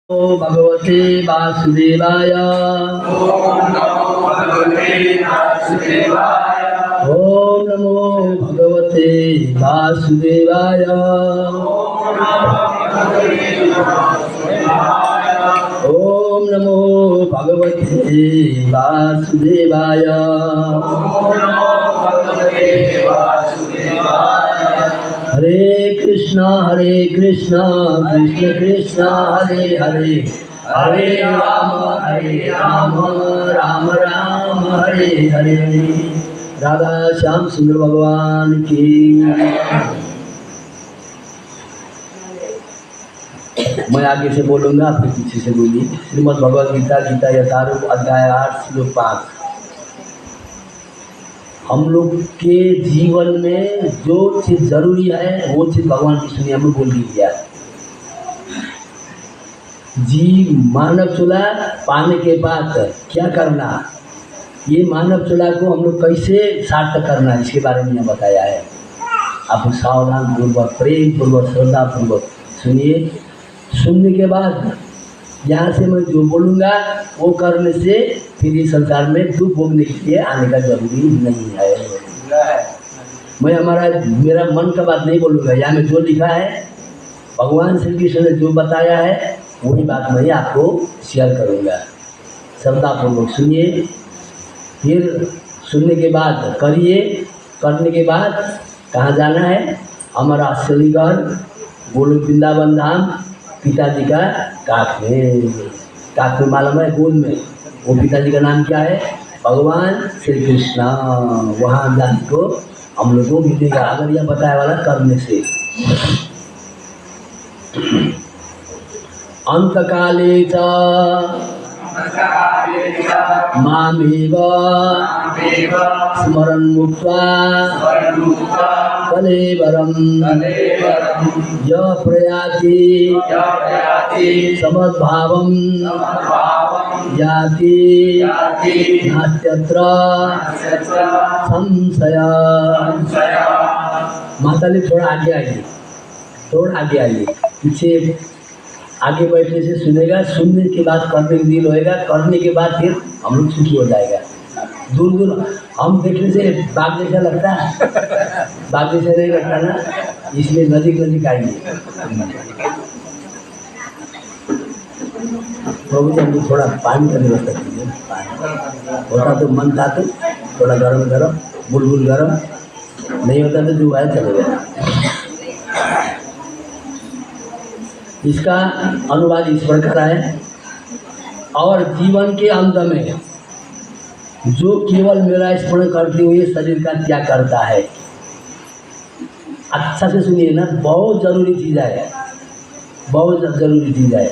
नमो भगवते वासुदेवाय। ओम नमो भगवते वासुदेवाय। ओम नमो भगवते वासुदेवाय। ओम नमो भगवते वासुदेवाय। हरे कृष्णा कृष्ण कृष्ण हरे हरे, हरे राम राम राम हरे हरे। राधा श्याम सुंदर भगवान की। मैं आगे से बोलूंगा, फिर पीछे से बोलिए। श्रीमद् भगवद गीता गीता यथारूप अध्याय 8 श्लोक 5। हम लोग के जीवन में जो चीज जरूरी है वो चीज भगवान कृष्ण ने हमें बोल दिया। जी मानव चूल्हा पाने के बाद क्या करना, ये मानव चूल्हा को हम लोग कैसे सार्थक करना, इसके बारे में यहाँ बताया है। आप सावधान पूर्वक, प्रेम पूर्वक, श्रद्धा पूर्वक सुनिए। सुनने के बाद यहाँ से मैं जो बोलूँगा वो करने से फिर इस संसार में दुख भोगने के लिए आने का जरूरी नहीं है। मैं मेरा मन का बात नहीं बोलूँगा। यहाँ में जो लिखा है भगवान श्री कृष्ण ने जो बताया है वही बात मैं आपको शेयर करूँगा। श्रद्धापूर्वक सुनिए, फिर सुनने के बाद करिए। करने के बाद कहाँ जाना है? हमारा असली घर गोलोक वृंदावन धाम, पिताजी का काख में मालूम है, गोद में। वो पिताजी का नाम क्या है? भगवान श्री कृष्णा। वहाँ जाने को हम लोग को मिलेगा अगर यह बताया वाला करने से। अंतकाले च मामेव स्मरन् मुक्त्वा कलेवरं यः प्रयाति समद्भावं याति नास्त्यत्र संशय। माता ने थोड़ा आगे आइए, थोड़ा आगे आइए। पीछे आगे बैठने से सुनेगा, सुनने के बाद करने के दिल होएगा, करने के बाद फिर हम लोग सुखी हो जाएगा। दूर दूर हम देखने से बाग जैसा लगता है, बाग जैसा नहीं लगता ना, इसलिए नजीक नजीक आइए। प्रभु जी हमको थोड़ा पानी का व्यवस्था कीजिए। होता तो मन था तो थोड़ा गरम गरम, बुलबुल गरम, नहीं होता तो जो है चलेगा। इसका अनुवाद इस प्रकार है। और जीवन के अंत में जो केवल मेरा स्मरण करते हुए शरीर का त्याग करता है। अच्छा से सुनिए ना, बहुत जरूरी चीज है, बहुत जरूरी चीज है।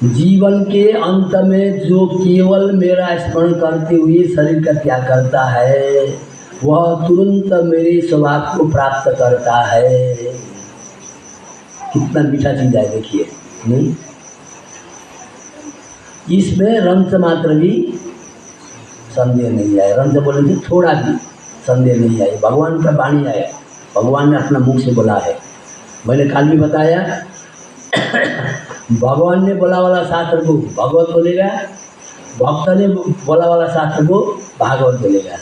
जीवन के अंत में जो केवल मेरा स्मरण करते हुए शरीर का त्याग करता है वह तुरंत मेरे स्वभाव को प्राप्त करता है। कितना मीठा चीज है देखिए। नहीं, इसमें रंग मात्र भी संदेह नहीं है। रंग बोलने से थोड़ा भी संदेह नहीं है। भगवान का वाणी है, भगवान ने अपना मुख से बोला है। मैंने कल भी बताया भगवान ने बोला वाला शास्त्र को भगवत बोलेगा, भक्त ने बोला वाला शास्त्र को भागवत बोलेगा।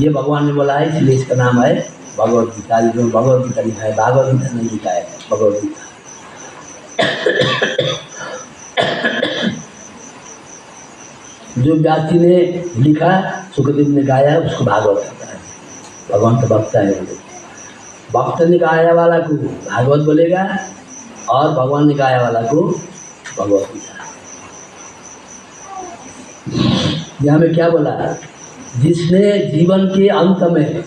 ये भगवान ने बोला है, इसलिए इसका नाम है भगवत गीता। जो भगवत गीता लिखा है, भागवत गीता नहीं लिखा है, भगवत गीता। जो व्यास जी ने लिखा, सुखदेव ने गाया, उसको भागवत कहता है। भगवान का भक्त है। भक्त ने गाया वाला को भागवत बोलेगा और भगवान ने गाया वाला को भगवत गीता। यहाँ में क्या बोला? जिसने जीवन के अंत में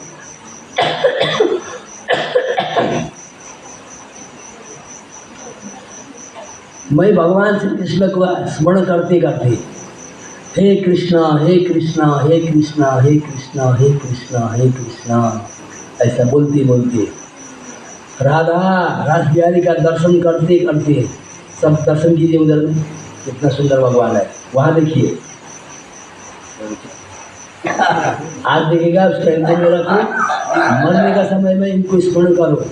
मैं भगवान श्री कृष्ण को स्मरण करते करते हे कृष्णा हे कृष्णा हे कृष्णा हे कृष्णा हे कृष्णा हे कृष्णा ऐसा बोलते बोलते राधा रास बिहारी का दर्शन करते करते, सब दर्शन कीजिए उधर में, कितना सुंदर भगवान है। वहाँ देखिए, आज देखिएगा उसका हृदय में रखो, मरने का समय में इनको स्मरण करो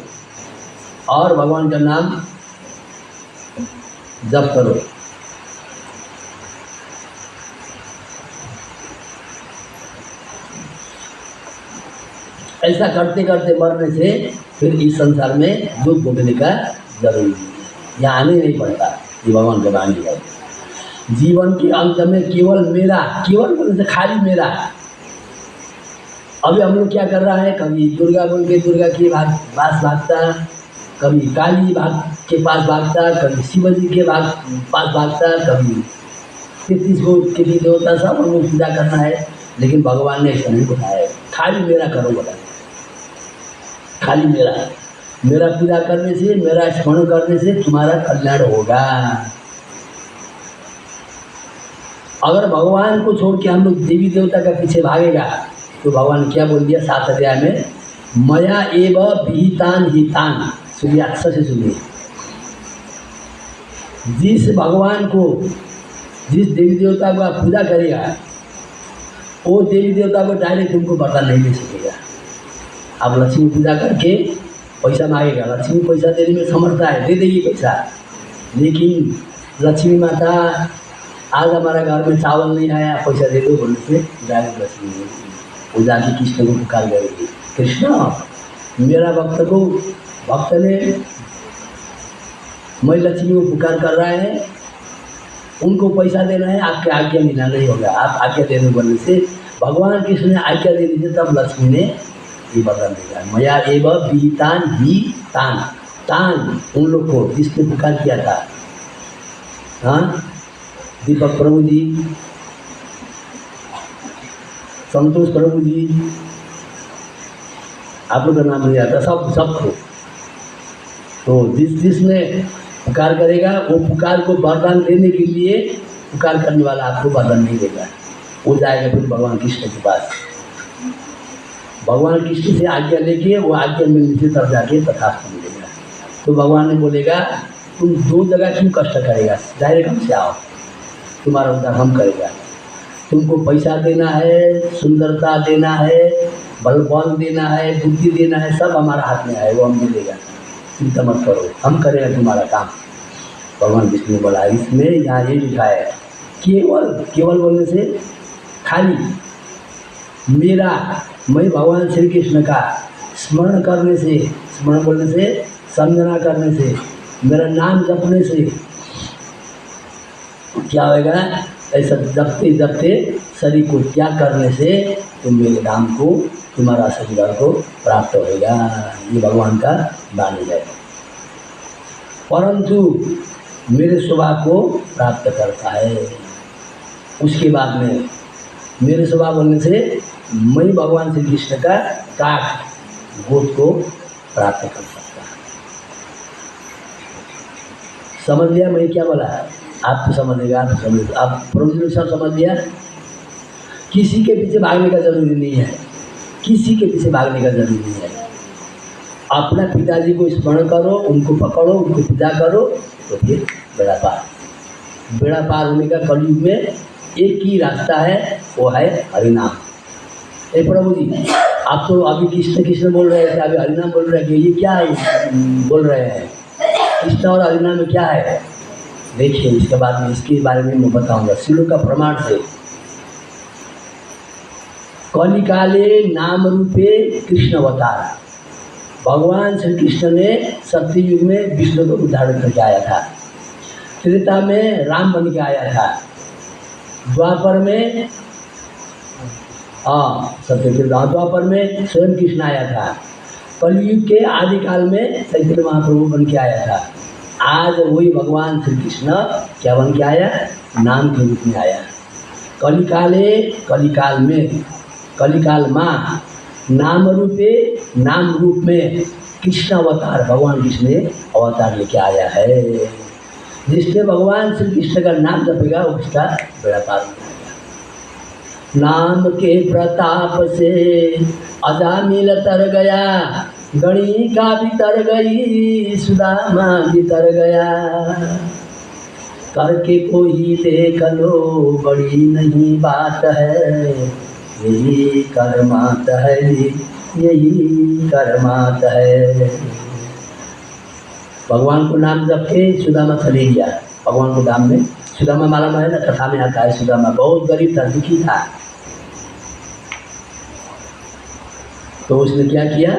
और भगवान का नाम जप करो। ऐसा करते करते मरने से फिर इस संसार में दुख भोगने का जरूरी नहीं है, यहाँ आने नहीं पड़ता। ये भगवान का वाणी है। जीवन के अंत में केवल मेरा, केवल बोलने से खाली मेरा। अभी हम लोग क्या कर रहा है, कभी दुर्गा बोल के दुर्गा के पास भागता, कभी काली के पास भागता, कभी शिव जी के पास भागता, कभी 33 को किसी देवता सब हम लोग पूजा करना है। लेकिन भगवान ने ऐसा नहीं बताया है, खाली मेरा करो बोला। खाली मेरा पूजा करने से, मेरा स्मरण करने से तुम्हारा कल्याण होगा। अगर भगवान को छोड़ के हम लोग देवी देवता का पीछे भागेगा तो भगवान क्या बोल दिया 7 अध्याय में, मया एव विहितान हितान। सुनिए, अच्छा से सुनिए। जिस भगवान को, जिस देवी देवता को आप पूजा करेगा, वो देवी देवता को डायरेक्ट तुमको वरदान नहीं दे सकेगा। आप लक्ष्मी पूजा करके पैसा मांगेगा, लक्ष्मी पैसा देने में समर्थ है, दे देगी पैसा। लेकिन लक्ष्मी माता आज हमारा घर में चावल नहीं आया, पैसा दे दो बोलने से डायरेक्ट लक्ष्मी नहीं देगी। वो जाके कृष्ण को पुकार करेगी, कृष्ण मेरा भक्त ने मैं लक्ष्मी को पुकार कर रहा है, उनको पैसा देना है, आपके आज्ञा मिला नहीं होगा, आप आज्ञा देने बोलने से भगवान कृष्ण ने आज्ञा दे दी थी, तब लक्ष्मी ने ये वरदान देगा। मया एव विहितान ही तान। तान उन लोग को जिसने पुकार किया था, हाँ, दीपक प्रभु जी, संतोष प्रभु जी, आप लोग का नाम नहीं आता, सबको। तो जिसने पुकार करेगा वो पुकार को वरदान देने के लिए पुकार करने वाला आपको वरदान नहीं देगा, वो जाएगा फिर भगवान कृष्ण के पास। भगवान कृष्ण से आज्ञा लेके वो आज्ञा मिलने से तब जाके तथास्तु मिलेगा। तो भगवान ने बोलेगा तुम 2 जगह क्यों कष्ट करेगा, डायरेक्ट हमसे आओ, तुम्हारा उद्धार हम करेगा। तुमको पैसा देना है, सुंदरता देना है, बल देना है, बुद्धि देना है, सब हमारा हाथ में है, वो हम मिलेगा, चिंता मत करो, हम करेंगे तुम्हारा काम। भगवान विष्णु बोला, इसमें यहाँ ये लिखा है, केवल बोलने से खाली मेरा, मैं भगवान श्री कृष्ण का स्मरण करने से, स्मरण बोलने से, समझना करने से, मेरा नाम जपने से क्या होगा, ऐसा जपते जपते शरीर को त्याग करने से तुम मेरे नाम को, तुम्हारा शरीर को प्राप्त होगा। ये भगवान का वाणी है। परंतु मेरे स्वभाव को प्राप्त करता है। उसके बाद में मेरे स्वभाव बोलने से मैं भगवान श्री कृष्ण का काट गोद को प्राप्त कर सकता है। समझ लिया मैं क्या बोला? आप तो समझेगा, आप प्रभु सब समझ लिया। किसी के पीछे भागने का जरूरी नहीं है, किसी के पीछे भागने का जरूरी नहीं है। अपना पिताजी को स्मरण करो, उनको पकड़ो, उनको पूजा करो, तो फिर बेड़ा पार होने का कलयुग में एक ही रास्ता है, वो है हरिनाम। प्रभु जी आप तो अभी कृष्ण कृष्ण बोल रहे थे, अभी हरिनाम बोल रहे हैं, ये क्या है बोल रहे हैं? कृष्ण और हरिनाम में क्या है? देखिए इसके बाद में इसके बारे में मैं बताऊंगा श्लोक का प्रमाण से। कलिकाले नाम रूपे कृष्ण अवतार, भगवान श्री कृष्ण ने सत्ययुग में विष्णु को उद्धारण करके आया था, त्रेता में राम बन के आया था, द्वापर में द्वापर में स्वयं कृष्ण आया था, कलयुग के आदिकाल में चैतन्य महाप्रभु बन के आया था। आज वही भगवान श्री कृष्ण क्या बन के आया? नाम के रूप में आया। कलिकाले, कलिकाल में, कलिकाल माँ नाम रूपे, नाम रूप में कृष्ण अवतार, भगवान कृष्ण ने अवतार लेके आया है। जिसने भगवान श्री कृष्ण का नाम जपेगा उसका बेड़ा पार हो जाएगा। नाम के प्रताप से अजामिल तर गया, गणिका भी तर गई, सुदामा भी तर गया। करके कोई देख लो, बड़ी नहीं बात है, यही कर्मात है, यही कर्मात है। भगवान को नाम जप के सुदामा चले गया भगवान को धाम में। सुदामा मालूम है ना, कथा में आता है, सुदामा बहुत गरीब था, दुखी था। तो उसने क्या किया,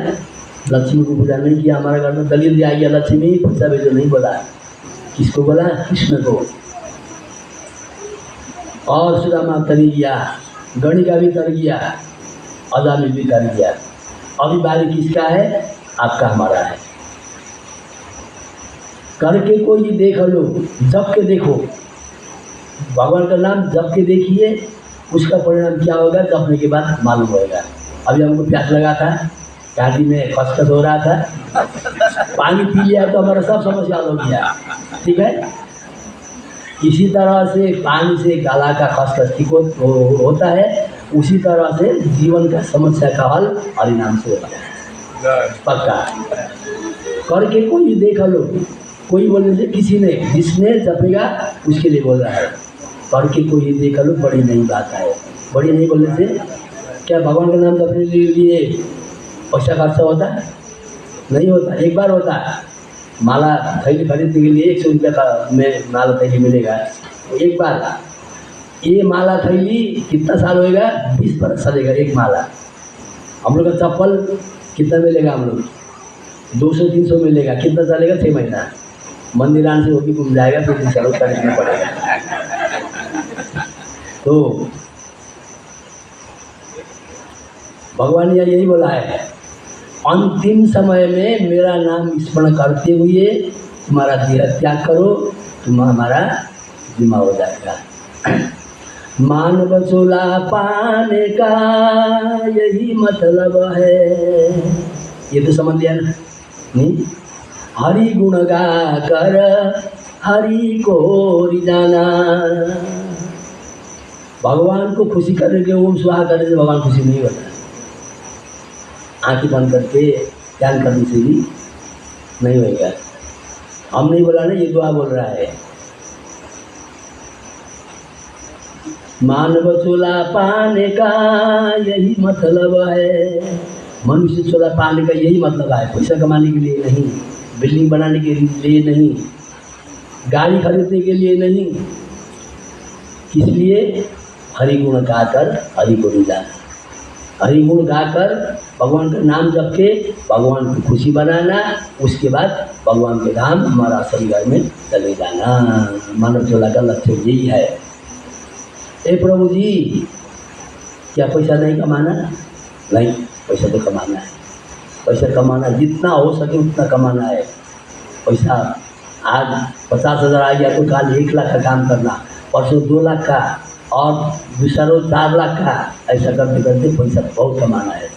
लक्ष्मी को पूजा नहीं किया। हमारे घर में दलील दिया गया लक्ष्मी पैसा भेजो, नहीं बोला। किसको बोला? कृष्ण को। और सुदामा तर गया, गणिका भी तर गया, अजामिल भी तर गया। अभी बारी किसका है? आपका, हमारा है। करके कोई देख लो, जप के देखो, भगवान का नाम जप के देखिए, उसका परिणाम क्या होगा जपने के बाद मालूम होगा। अभी हमको प्यास लगा था, घाटी में खसखस हो रहा था, पानी पी लिया तो हमारा सब समस्या हो गया। ठीक है, इसी तरह से पानी से गला का खसखस ठीक होता है, उसी तरह से जीवन का समस्या का हल हरिनाम से होता है, पक्का। करके कोई देख लो, कोई बोलने से किसी ने, जिसने जपेगा उसके लिए बोल रहा है। करके कोई देख लो, बड़ी नई बात है। बड़ी नहीं बोलने से क्या भगवान का नाम जपने के लिए पैसा खर्चा होता है? नहीं होता। एक बार होता है, माला थैली खरीदने के लिए 100 रुपये का में माला थैली मिलेगा एक बार। ये माला थैली कितना साल होएगा? 20 बरस चलेगा एक माला। हम लोग का चप्पल कितना मिलेगा? हम लोग 200-300 मिलेगा। कितना चलेगा? 6 महीना। मंदिर आने से वो भी घूम जाएगा, फिर चलो खरीदना पड़ेगा। तो भगवान ने यही बोला है, अंतिम समय में मेरा नाम स्मरण करते हुए तुम्हारा देह त्याग करो, तुम हमारा जिम्मा हो जाएगा। मानव चोला पाने का यही मतलब है। ये तो समझ लिया ना? नहीं, हरि गुण गा कर हरि को रिझाना। भगवान को खुशी करने के ओम स्वाहा करने से भगवान खुशी नहीं होता। आँखें बंद करके ध्यान करने से भी नहीं होगा। हम नहीं बोला ना, ये दुआ बोल रहा है। मानव चोला पाने का यही मतलब है। मनुष्य चोला पाने का यही मतलब है, पैसा कमाने के लिए नहीं, बिल्डिंग बनाने के लिए नहीं, गाड़ी खरीदने के लिए नहीं। किस लिए? हरि गुण गाकर हरि को रिझाना। हरि गुण गाकर भगवान का नाम जप के भगवान को खुशी बनाना, उसके बाद भगवान के धाम हमारा असली घर में चले जाना। मानव चोला का लक्ष्य यही है। ए प्रभु जी, क्या पैसा नहीं कमाना? नहीं, पैसा तो कमाना है। पैसा कमाना जितना हो सके उतना कमाना है। पैसा आज 50,000 आ गया तो कल 1 लाख का काम करना, परसों 2 लाख का, और दूसरा रोज 4 लाख का। ऐसा करते करते पैसा बहुत कमाना है।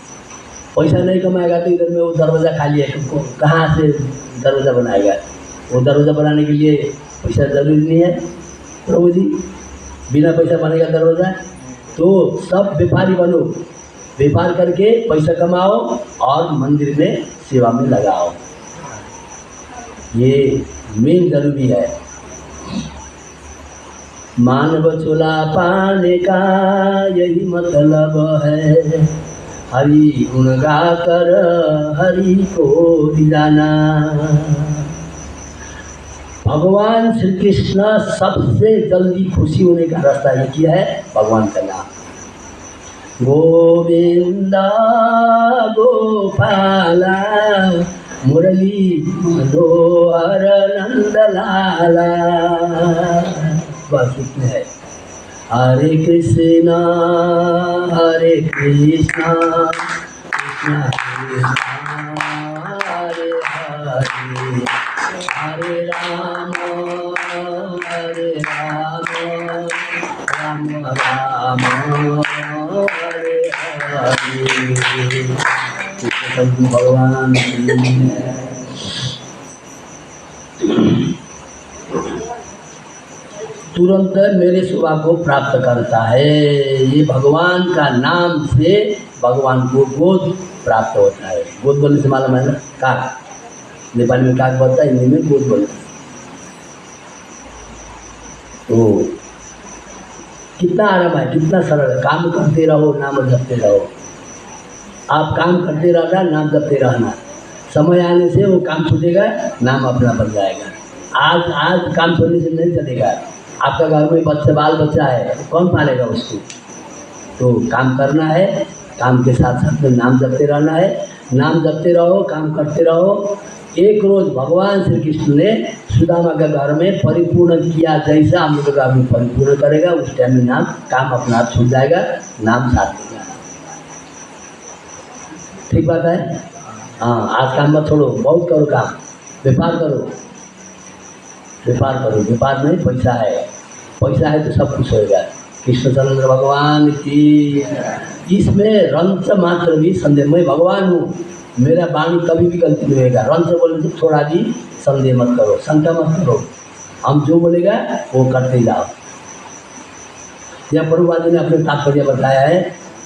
पैसा नहीं कमाएगा तो इधर में वो दरवाज़ा खाली है, तुमको कहाँ से दरवाज़ा बनाएगा? वो दरवाज़ा बनाने के लिए पैसा ज़रूरी नहीं है प्रभु जी, बिना पैसा बनेगा दरवाज़ा? तो सब व्यापारी बनो, व्यापार करके पैसा कमाओ और मंदिर में सेवा में लगाओ। ये मेन जरूरी है। मानव चोला पाने का यही मतलब है, हरि गुण गा कर हरि को रिझाना। भगवान श्री कृष्ण सबसे जल्दी खुशी होने का रास्ता ये किया है, भगवान का नाम। गोविंदा गोपाला मुरली मनोहर नंदलाला, बस इतने है। हरे कृष्णा कृष्णा हरे हरे, हरे राम राम राम हरे हरे। भगवान तुरंत मेरे शोभा को प्राप्त करता है। ये भगवान का नाम से भगवान को गोद प्राप्त होता है। गोद बोलने से मालूम है ना, काक। नेपाली में काक बोलता है, हिंदी में गोद बोलता है। तो कितना आराम है, कितना सरल है। काम करते रहो, नाम जपते रहो। आप काम करते रहना, नाम जपते रहना, समय आने से वो काम छूटेगा, नाम अपना बन जाएगा। आज काम छोड़ने से नहीं चलेगा। आपका घर में बाल बच्चा है, कौन पालेगा उसको? तो काम करना है, काम के साथ साथ में नाम जपते रहना है। नाम जपते रहो, काम करते रहो। एक रोज भगवान श्री कृष्ण ने सुदामा के घर में परिपूर्ण किया, जैसा हम लोग घर में परिपूर्ण करेगा उस टाइम में नाम काम अपना आप छूट जाएगा, नाम साथ देगा। ठीक बात है? हाँ, आज काम मत छोड़ो, बहुत करो काम, व्यापार करो, व्यापार करो। व्यापार में पैसा है तो सब कुछ होएगा। कृष्णचंद्र भगवान की। इसमें रंच मात्र भी संदेह, मैं भगवान हूँ, मेरा वाणी कभी भी गलती नहीं होगा। रंच बोले तो थोड़ा भी संदेह मत करो, शंका मत करो, हम जो बोलेगा वो करते जाओ। यह प्रभुपाद जी ने अपने तात्पर्य बताया है,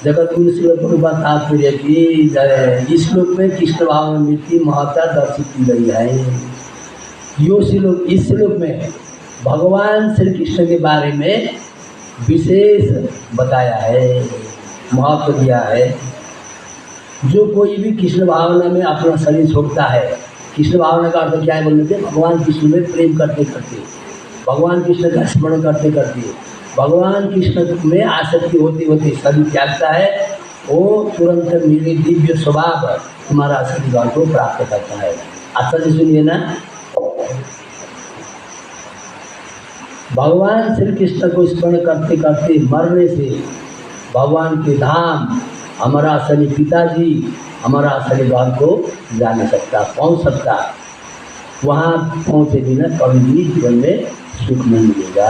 जगत गुरु श्री प्रभुपाद तात्पर्य की जय। इस श्लोक में कृष्ण भाव में मृत्यु महत्ता दर्शित की गई है। इस श्लोक में भगवान श्री कृष्ण के बारे में विशेष बताया है, महत्व दिया है। जो कोई भी कृष्ण भावना में अपना शरीर छोड़ता है, कृष्ण भावना का अर्थ क्या है बोलने थे? भगवान कृष्ण में प्रेम करते करते, भगवान कृष्ण का स्मरण करते करते, भगवान कृष्ण में आसक्ति होती होती शरीर त्यागता है, वो तुरंत मेरे दिव्य स्वभाव तुम्हारा शरीर को प्राप्त करता है। अच्छा से सुनिए ना, भगवान श्री कृष्ण को स्मरण करते करते मरने से भगवान के धाम, हमारा असली पिताजी, हमारा असली घर को जा नहीं सकता, पहुँच सकता। वहाँ पहुँचे बिना कभी भी जीवन में सुख नहीं मिलेगा।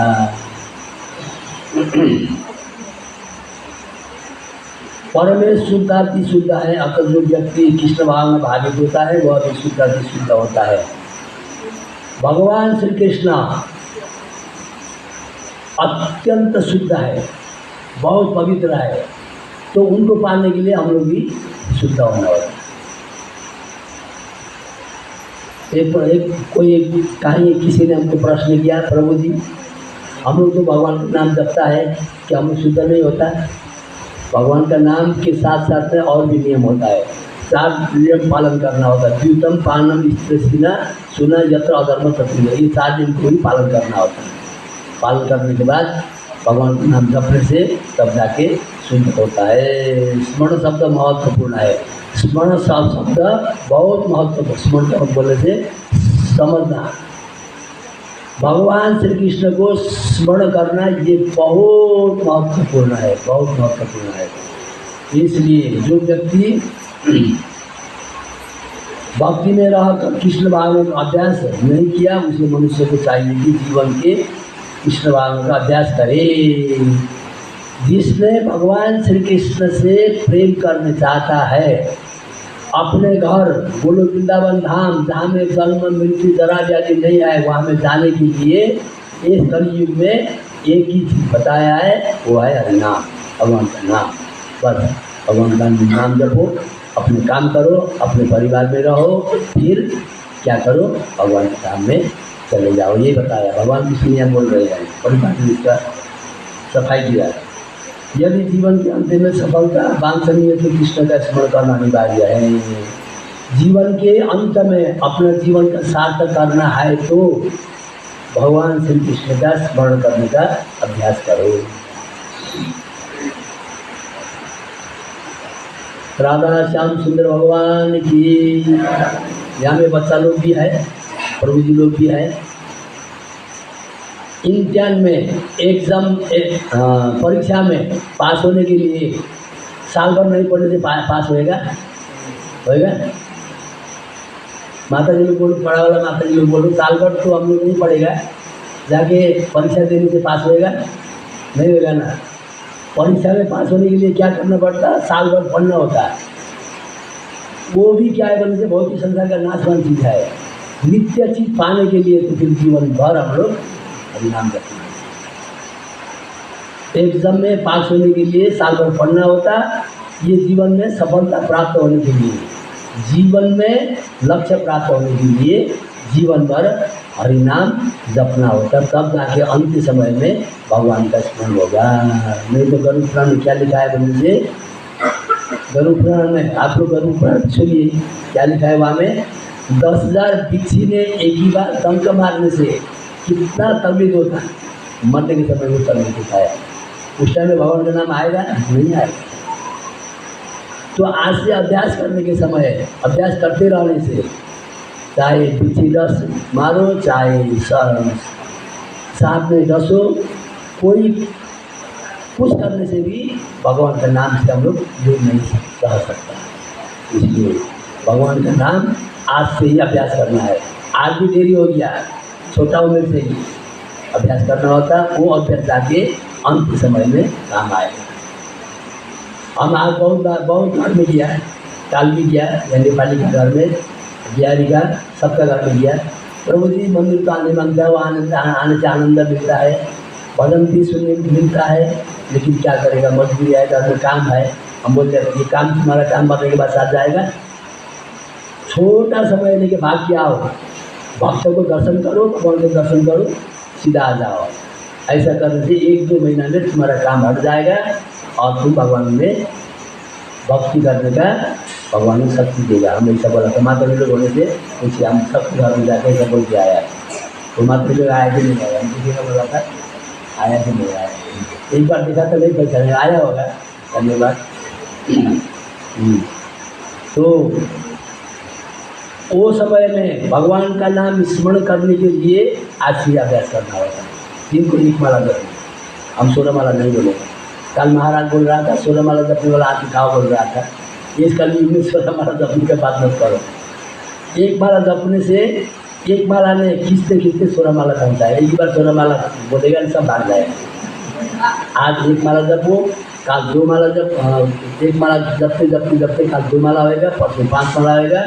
परमेश शुद्धाति शुद्ध है, अतः जो व्यक्ति कृष्ण भाव में भावित होता है वह भी शुद्धाति शुद्ध होता है। भगवान श्री कृष्ण अत्यंत शुद्ध है, बहुत पवित्र है, तो उनको पाने के लिए हम लोग भी शुद्ध होना होता है। कोई कहीं किसी ने हमको प्रश्न किया, प्रभु जी हम लोग तो भगवान का नाम जपता है, कि हम लोग शुद्ध नहीं होता? भगवान का नाम के साथ साथ में और भी नियम होता है, 4 नियम पालन करना होता है। द्यूतम पानम स्त्रीना सुना यत्र अधर्म तत्व, ये 4 नियम को भी पालन करना होता है। पालन करने के बाद भगवान का नाम जपने से तब जाके शुद्ध होता है। स्मरण शब्द महत्वपूर्ण है, स्मरण शब्द बहुत महत्वपूर्ण। स्मरण बोलने से समझना, भगवान श्री कृष्ण को स्मरण करना ये बहुत महत्वपूर्ण है, बहुत महत्वपूर्ण है। इसलिए जो व्यक्ति भक्ति में रहकर कृष्ण भाव का अभ्यास नहीं किया, उसे मनुष्य को चाहिए कि जीवन के कृष्ण भाव का अभ्यास करे। जिसने भगवान श्री कृष्ण से प्रेम करना चाहता है, अपने घर बोलो वृंदावन धाम, जहाँ में जन्म मृत्यु जरा व्याधि नहीं आए, वहाँ में जाने के लिए इस कलयुग में एक ही चीज बताया है, वो है हरिनाम, भगवान का नाम। बस भगवान का नाम जपो, अपने काम करो, अपने परिवार में रहो, फिर क्या करो? भगवान के काम में चले जाओ। ये बताया भगवान कृष्ण यहाँ बोल रहे हैं, परिवार में इसका सफाई किया। यदि जीवन के अंत में सफलता वांछनीय तो कृष्ण का स्मरण करना अनिवार्य है। जीवन के अंत में अपना जीवन का सार्थक करना है तो भगवान श्री कृष्ण का स्मरण करने का अभ्यास करो। राधा श्याम सुंदर भगवान की। यहाँ में बच्चा लोग भी है, प्रभु जी लोग भी है। इम्तिहान में एग्जाम परीक्षा में पास होने के लिए साल भर नहीं पढ़ने से पास होएगा? माता जी लोग बोलो, पढ़ा वाला माता जी लोग बोलो, साल भर तो हम लोग नहीं पढ़ेगा, जाके परीक्षा देने से पास होएगा? नहीं होगा ना। परीक्षा में पास होने के लिए क्या करना पड़ता है? साल भर पढ़ना होता है। वो भी क्या है बोलने से बहुत ही संसार का नाशवान चीज है। नित्य चीज पाने के लिए तो फिर जीवन भर हम लोग हरिनाम करते हैं। एग्जाम में पास होने के लिए साल भर पढ़ना होता, ये जीवन में सफलता प्राप्त होने के लिए, जीवन में लक्ष्य प्राप्त होने के लिए जीवन भर हरिनाम जपना होता, तब जाके अंतिम समय में भगवान का स्मरण होगा। नहीं तो गरुड़ पुराण में क्या लिखा है बोलने से गरुड़ पुराण में आप लोग गरुड़ पुराण सुनिए क्या लिखा है वहाँ में। 10,000 बिच्छी ने एक ही बार डंक मारने से कितना तकलीफ होता है, मरने के समय वो तकलीफ होता है। उस टाइम में भगवान का नाम आएगा नहीं आएगा। तो आज से अभ्यास करने के समय है, अभ्यास करते रहने से चाहे बिच्छी 10 मारो चाहे सांप में 10 हो, कोई कुछ करने से भी भगवान का नाम से हम लोग दूर नहीं रह सकता। इसलिए भगवान का नाम आज से ही अभ्यास करना है। आज भी देरी हो गया, छोटा उम्र से ही अभ्यास करना होता, वो अभ्यास आके अंत समय में काम आएगा। हम आज बहुत घर में गया, काल भी गया, या नेपाली का घर में, बिहारी का, सबका घर में गया। प्रभु जी मंदिर तो आने मांगता है, वो आने से आनंद मिलता है, भजन भी सुनने को मिलता है, लेकिन क्या करेगा, मजबूरी है, घर में काम है। हम बोलते हैं ये काम तुम्हारा काम बनने के बाद साथ जाएगा। छोटा समय लेके भाग के आओ, भक्तों को दर्शन करो, भगवान को दर्शन करो, सीधा आ जाओ। ऐसा करने से 1-2 महीना में तुम्हारा काम हट जाएगा और तुम भगवान में भक्ति करने का भगवान ने शक्ति देगा। हम ऐसा बोला था, माता जी लोग होने से पूछिए, हम सब घर में जाकर ऐसा बोल के आया। तो माता जी लोग आया कि नहीं आया, हम किसी ने बोला था आया कि नहीं आया। एक बार देखा तो नहीं पहचाने, आया होगा, धन्यवाद। तो वो समय में भगवान का नाम स्मरण करने के लिए आज से अभ्यास करना होगा। दिन को 1 माला जपना, हम 16 माला नहीं बोलेंगे। कल महाराज बोल रहा था 16 माला जपने वाला हाथी खाओ बोल रहा था, इस कल युग में 16 माला जपने के बात मत करो। 1 माला जपने से 1 माला ने खींचते खींचते 16 माला पहुँचा है। एक बार 16 माला बोलेगा सब भाग जाएगा। आज 1 माला जपो, कल 2 माला जप, 1 माला जपते जपते जपते कल 2 माला होएगा, परसों 5 माला होएगा,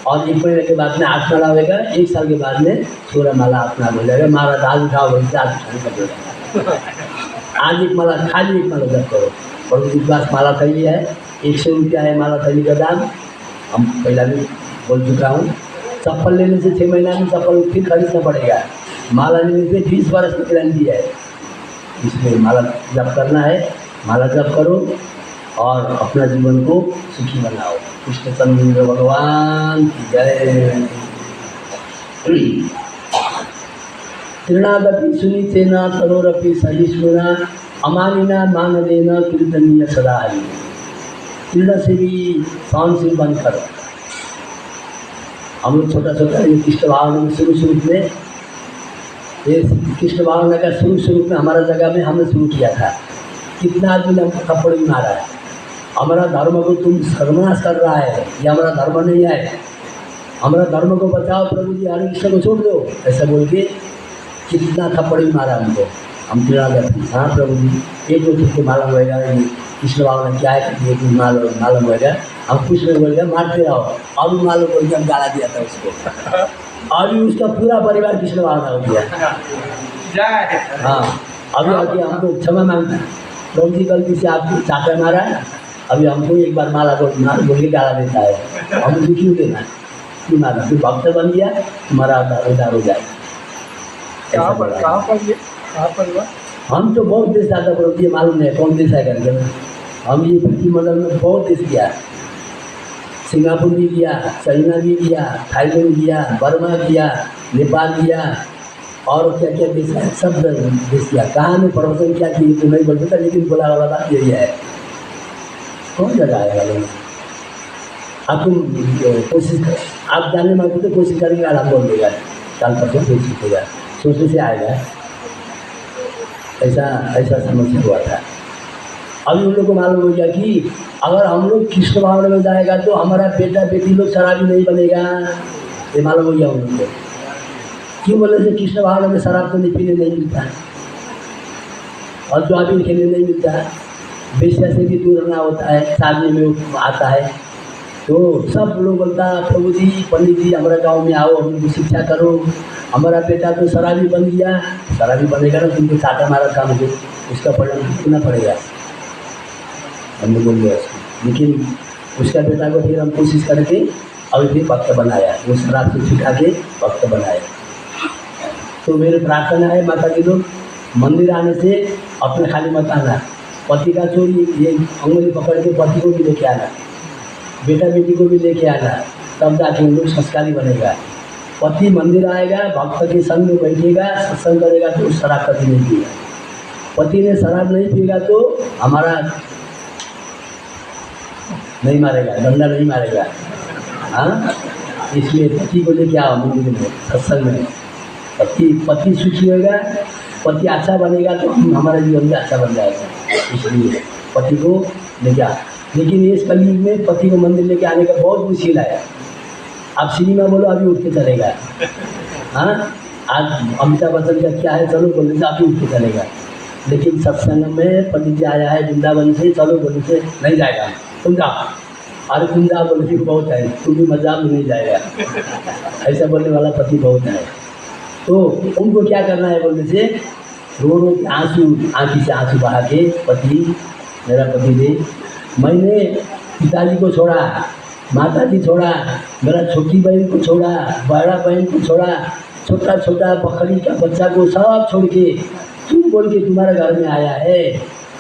और 1 महीने के बाद में 8 माला होएगा, 1 साल के बाद में 16 माला अपना हो जाएगा। महाराज आज उठाओ बोलते आज उठाने का बोलेगा। आज 1 माला, खाली 1 माला जप करो। और विश्वास माला खरीदी है, 100 रुपया है माला खरीदी का दाम, हम पहला भी बोल चुका हूँ। चप्पल लेने से 6 महीना में चप्पल फिर खरीदना पड़ेगा, माला लेने से 20 वर्ष की गारंटी है। इसलिए माला जप करना है, माला जप करो और अपना जीवन को सुखी बनाओ। कृष्ण चंद्र भगवान की जय। तृणादपि सुनीचेना तरोरपि सहिष्णुना अमानिना मानदेना कीर्तनीय सदा हरि। तृण से भी सहनशील बनकर हम लोग छोटा छोटा ये कृष्ण भावना में शुरू में, ये कृष्ण भावना का शुरू में हमारा जगह में हमने शुरू किया था। कितना आदमी ने हमको थप्पड़ भी मारा है, हमारा धर्म को तुम सर्वनाश कर रहा है, ये हमारा धर्म नहीं है, हमारा धर्म को बचाओ प्रभु जी, हरे कृष्ण को छोड़ दो, ऐसा बोल के कितना थप्पड़ भी मारा हमको। हम तिड़ा जाते, हाँ प्रभु जी, एक दो चीज़ को मालूम होएगा, कृष्ण भावना क्या है कि एक मालूम होएगा, हम कुछ नहीं बोलेगा, मारते रहो। अब मालूम बोल के हम गाला दिया था उसको, अभी उसका पूरा परिवार कृष्ण भावना हो गया। हाँ, अभी आगे हमको क्षमा मांगता, प्रभु जी गलती से आपको चाटा मारा, अभी हमको एक बार माला बोल के गाला देता है, हम उसे क्यों देना, क्यों मारा, फिर भक्त बन गया, तुम्हारा उद्धार हो जाएगा। हम तो बहुत देश जाता प्रभु जी, मालूम नहीं कौन देश है करके, हम ये प्रतिमंडल में बहुत देश गया, सिंगापुर भी गया, चाइना भी गया, थाईलैंड गया, बर्मा गया, नेपाल गया, और क्या क्या देश है, सब देश गया। कहाँ में प्रवचन क्या किए तो नहीं बोल सकता, लेकिन बोला वाला बात यही है। कौन जगह आएगा लोग, आप तुम कोशिश कर, आप जानने मांगते तो कोशिश करेंगे, आराम बोल देगा, कल परसों कोशिश सीखेगा, सोचने से आएगा। ऐसा समस्या हुआ था। अभी उन लोग को मालूम हो गया कि अगर हम लोग कृष्ण भावना में जाएगा तो हमारा बेटा बेटी लोग शराबी नहीं बनेगा, ये मालूम हो गया उन लोग को। क्यों बोले से कृष्ण भावना में शराब तो नहीं पीने नहीं मिलता, और जुआबी खेलने नहीं मिलता, बेश्या से भी दूर रहना होता है, शादी में आता है। तो सब लोग बोलता प्रभु जी, पंडित जी, हमारे गांव में आओ, हमको शिक्षा करो, हमारा बेटा तो शराबी बन गया, शराबी बनेगा ना, तुमको चाटा मारा काम हो, उसका परिणाम कितना पड़ेगा, हमने बोल दिया उसको। लेकिन उसका बेटा को फिर हम कोशिश करके अभी फिर भक्त बनाया, वो शराब से सिखा के भक्त बनाया। तो मेरी प्रार्थना है माता जी लोग, मंदिर आने से अपने खाली मत आना, पति का चोरी, ये अंगुली पकड़ के पति को भी लेके आना, बेटा बेटी को भी लेके आना, तब जाके उन लोग संस्कारी बनेगा। पति मंदिर आएगा, भक्त के संग में बैठेगा, सत्संग करेगा तो शराब कभी नहीं पिएगा। पति ने शराब नहीं पिएगा तो हमारा नहीं मारेगा, डंडा नहीं मारेगा। हाँ, इसलिए पति को लेके आओ मंदिर में, सत्संग में। पति सुखी होगा, पति अच्छा बनेगा तो हमारा जीवन भी अच्छा बन जाएगा। इसलिए पति को लेके आओ। लेकिन इस कलयुग में पति को मंदिर लेके आने का बहुत मुश्किल है। आप सिनेमा बोलो अभी उठ के चलेगा। हाँ, आज अमिताभ बच्चन का क्या है, चलो बोलने से अभी उठ के चलेगा। लेकिन सत्संग में पंडित जी आया है वृंदावन से, चलो बोलने से नहीं जाएगा। तुम जाओ, अरे तुम जाओ बोलने से बहुत है, तुम भी मजाक में नहीं जाएगा। ऐसा बोलने वाला पति बहुत है। तो उनको क्या करना है बोलने से, रो रो के आंसू, आँखी से आंसू बहा के, पति मेरा पति दे, मैंने पिताजी को छोड़ा, माता जी छोड़ा, मेरा छोटी बहन को छोड़ा, बड़ा बहन को छोड़ा, छोटा छोटा बकरी का बच्चा को सब छोड़ के तुम बोल के तुम्हारे घर में आया है।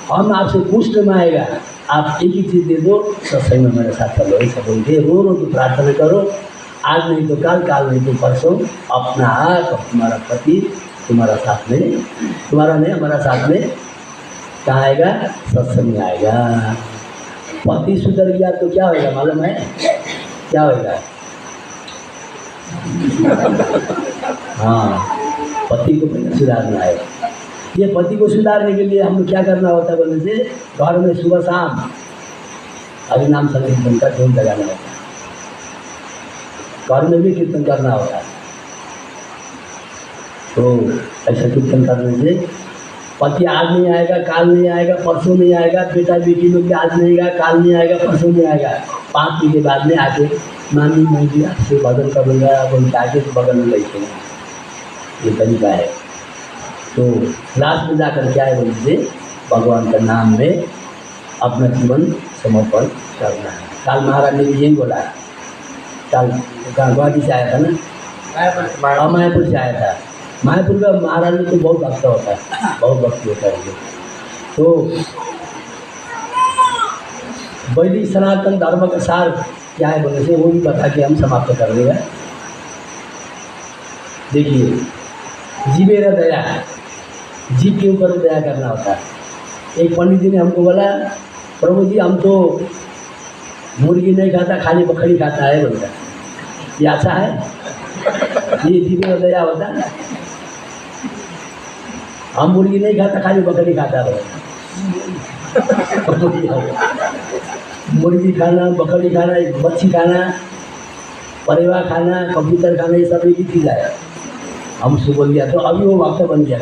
हम आपसे कुछ नहीं मांगेगा, आप एक ही चीज़ दे दो, सत्संग में मेरे साथ चलो। ऐसा बोल के रो रो के प्रार्थना करो। आज नहीं तो कल, काल नहीं तो परसों अपना आप और तुम्हारा पति तुम्हारा साथ में, तुम्हारा नहीं हमारा साथ में कहाँ आएगा, सत्संग में आएगा। पति सुधर गया तो क्या होगा मालूम है, क्या होगा? हाँ, पति को पहले सुधारना है। ये पति को सुधारने के लिए हमको क्या करना होता है बोलने से, घर में सुबह शाम हरि नाम संकीर्तन का ढोल लगाना होता है। घर में भी कीर्तन करना होता है। तो ऐसा कीर्तन करने से पति आज नहीं आएगा, काल नहीं आएगा, परसों नहीं आएगा, बेटा बेटी में भी आज नहीं आएगा, काल नहीं आएगा, परसों नहीं आएगा। 5 दिन के बाद में आके मामी मैं भी आपसे भजन करूँगा बोल के आगे तो बगल में बैठेगा। ये तरीका है। तो लास्ट में जाकर क्या है बोलते से, भगवान का नाम में अपना जीवन समर्पण करना है। काल महाराज ने भी यही बोला है। काल गुवाहाटी से आया था ना, मायापुर से आया था। मायापुर का महाराज में तो बहुत भक्त होता है, बहुत भक्ति होता है। तो वैदिक सनातन धर्म का सार क्या है बोलने से, वो भी बता के हम समाप्त कर देगा। देखिए, जीवेरा दया, जीव के ऊपर दया करना होता है। एक पंडित जी ने हमको बोला, प्रभु जी हम तो मुर्गी नहीं खाता, खाली बकरी खाता है बोलता। ये अच्छा है? ये जीवेरा दया होता है? हम मुर्गी नहीं खाता, खाली बकरी खाता है। मुर्गी खाना, बकरी खाना, मच्छी खाना, परेवा खाना, कबूतर खाना, ये सब एक ही चीज़ है। हम उसको बोल दिया तो अभी वो वाक्य बन गया,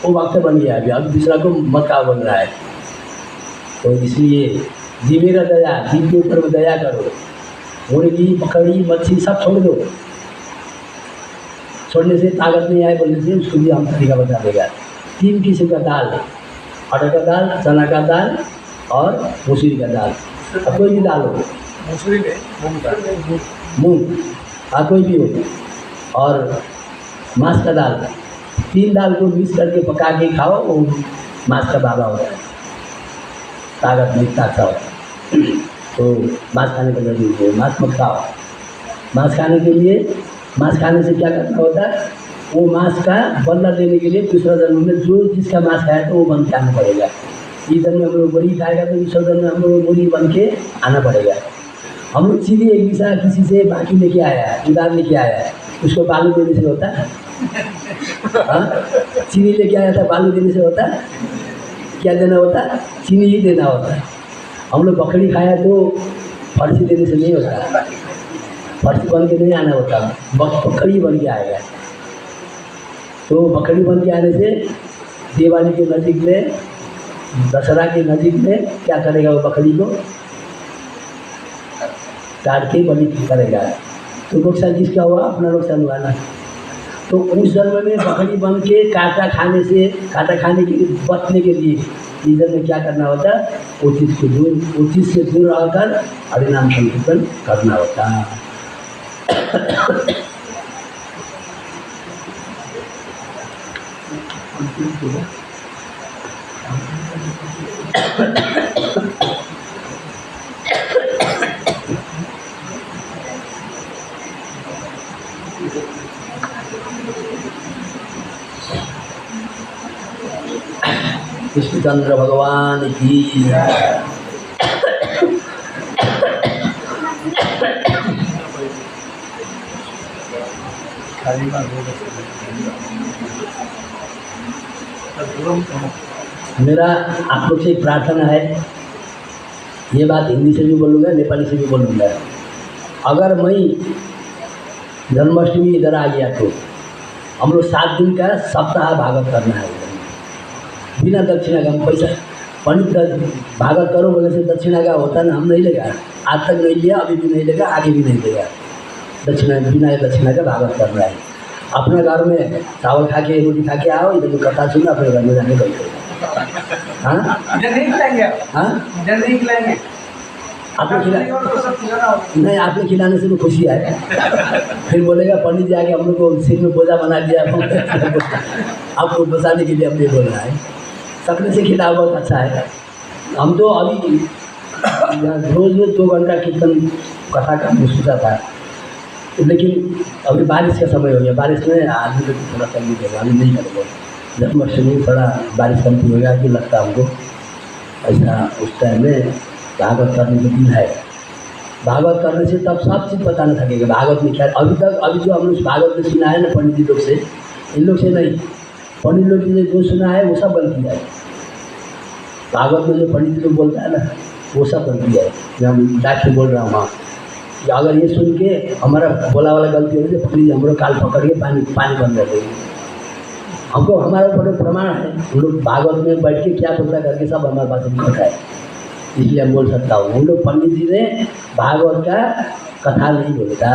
वो वाक्य बन गया। अभी दूसरा को मक्का बन रहा है। तो इसलिए जीवेरा दया, जीव के ऊपर में दया करो। मुर्गी, बकरी, मच्छी सब छोड़ दो। छोड़ने से ताकत नहीं आए बोलने से उसको भी हम तरीका बता देगा। 3 किस्म का दाल, अरहर का दाल, चना का दाल और मसूरी का दाल। अब कोई भी दाल हो, मसूरी में मूंग, हाँ कोई भी हो, और मांस का दाल, 3 दाल को मिक्स करके पका के खाओ, वो मांस का बाबा होता है, ताकत में अच्छा होता है। तो मांस खाने का जरूरी है, मांस मत खाओ। मांस खाने के लिए, मांस खाने से क्या करना होता है, वो मांस का बदला देने के लिए दूसरा जन्म में जो जिसका मांस खाया तो वो बन के आना पड़ेगा। इस जन्म में हम लोग मुर्गी खाएगा तो दूसरा जन्म में हम लोग मुर्गी बन के आना पड़ेगा। हम लोग सीधे एक दिशा किसी से बाकी लेके आया है, उधार लेके आया है, उसको बालू देने से होता है? हाँ, चीनी लेके आया था, बालू देने से होता है? क्या देना होता है? चीनी ही देना होता है। हम लोग बकरी खाया तो फर्सी देने से नहीं होता, फर्सी बन के नहीं आना होता, बकरी बन के आएगा। तो बकरी बन के आने से दिवाली के नज़दीक में, दशहरा के नज़दीक में क्या करेगा, वो बकरी को काट के बलि करेगा। तो नुकसान किसका हुआ? अपना नुकसान हुआ ना। तो उस जन्म में बकरी बन के काटा खाने से, काटा खाने के लिए बचने के लिए इस जन्म में क्या करना होता है, वो चीज़ से दूर रहकर हरिनाम संकीर्तन करना होता है। कृष्णचंद्र भगवान की। खाली बात हो मेरा आप लोग से एक प्रार्थना है, ये बात हिंदी से भी बोलूँगा, नेपाली से भी बोलूँगा। अगर मैं जन्माष्टमी इधर आ गया तो हम लोग 7 दिन का सप्ताह भागवत करना है बिना दक्षिणा का। हम पैसा पंडित भागवत करो बोले से दक्षिणा का होता ना, हम नहीं लेगा, आज तक नहीं लिया, अभी भी नहीं लेगा, आगे भी नहीं देगा। दक्षिणा बिना दक्षिणा का भागवत करना है। अपने घर में चावल खा के रोटी खा के आओ, इधर कथा सुनो, अपने घर में जाके बैठो। हाँ हाँ, आपने खिला नहीं, आपने खिलाने से तो खुशी है। फिर बोलेगा पंडित जी आके हम लोग को सिर में बोझा बना दिया। आपको बचाने के लिए हमने बोलना है, सकने से खिलाओ, बहुत अच्छा है। हम तो अभी रोज 2 घंटा कीर्तन कथा का सोचा था, लेकिन अभी बारिश का समय हो गया, बारिश में आदमी को थोड़ा कम देगा, अभी नहीं करेंगे। जन्माष्टमी थोड़ा बारिश कम हो गया कि लगता हमको ऐसा। उस टाइम में भागवत करने के दिन है, भागवत करने से तब सब चीज़ पता नहीं थकेगा भागवत में क्या। अभी जो हम लोग भागवत में सुना है ना पंडित जी लोग से, इन लोग से नहीं, पंडित लोग ने जो सुना है वो सब गलती है। भागवत में जो पंडित जी लोग बोलता है ना वो सब गलती है। मैं हम डाक से बोल रहा हूँ वहाँ कि अगर ये सुन के हमारा बोला वाला गलती हो तो प्लीज़ हमारे काल पकड़ के पानी बंद कर देंगे। हमको हमारे ऊपर प्रमाण है, हम लोग भागवत में बैठ के क्या बोलता करके सब हमारे पास लिखा है, इसलिए हम बोल सकता हूँ। हम लोग पंडित जी ने भागवत का कथा नहीं बोलता,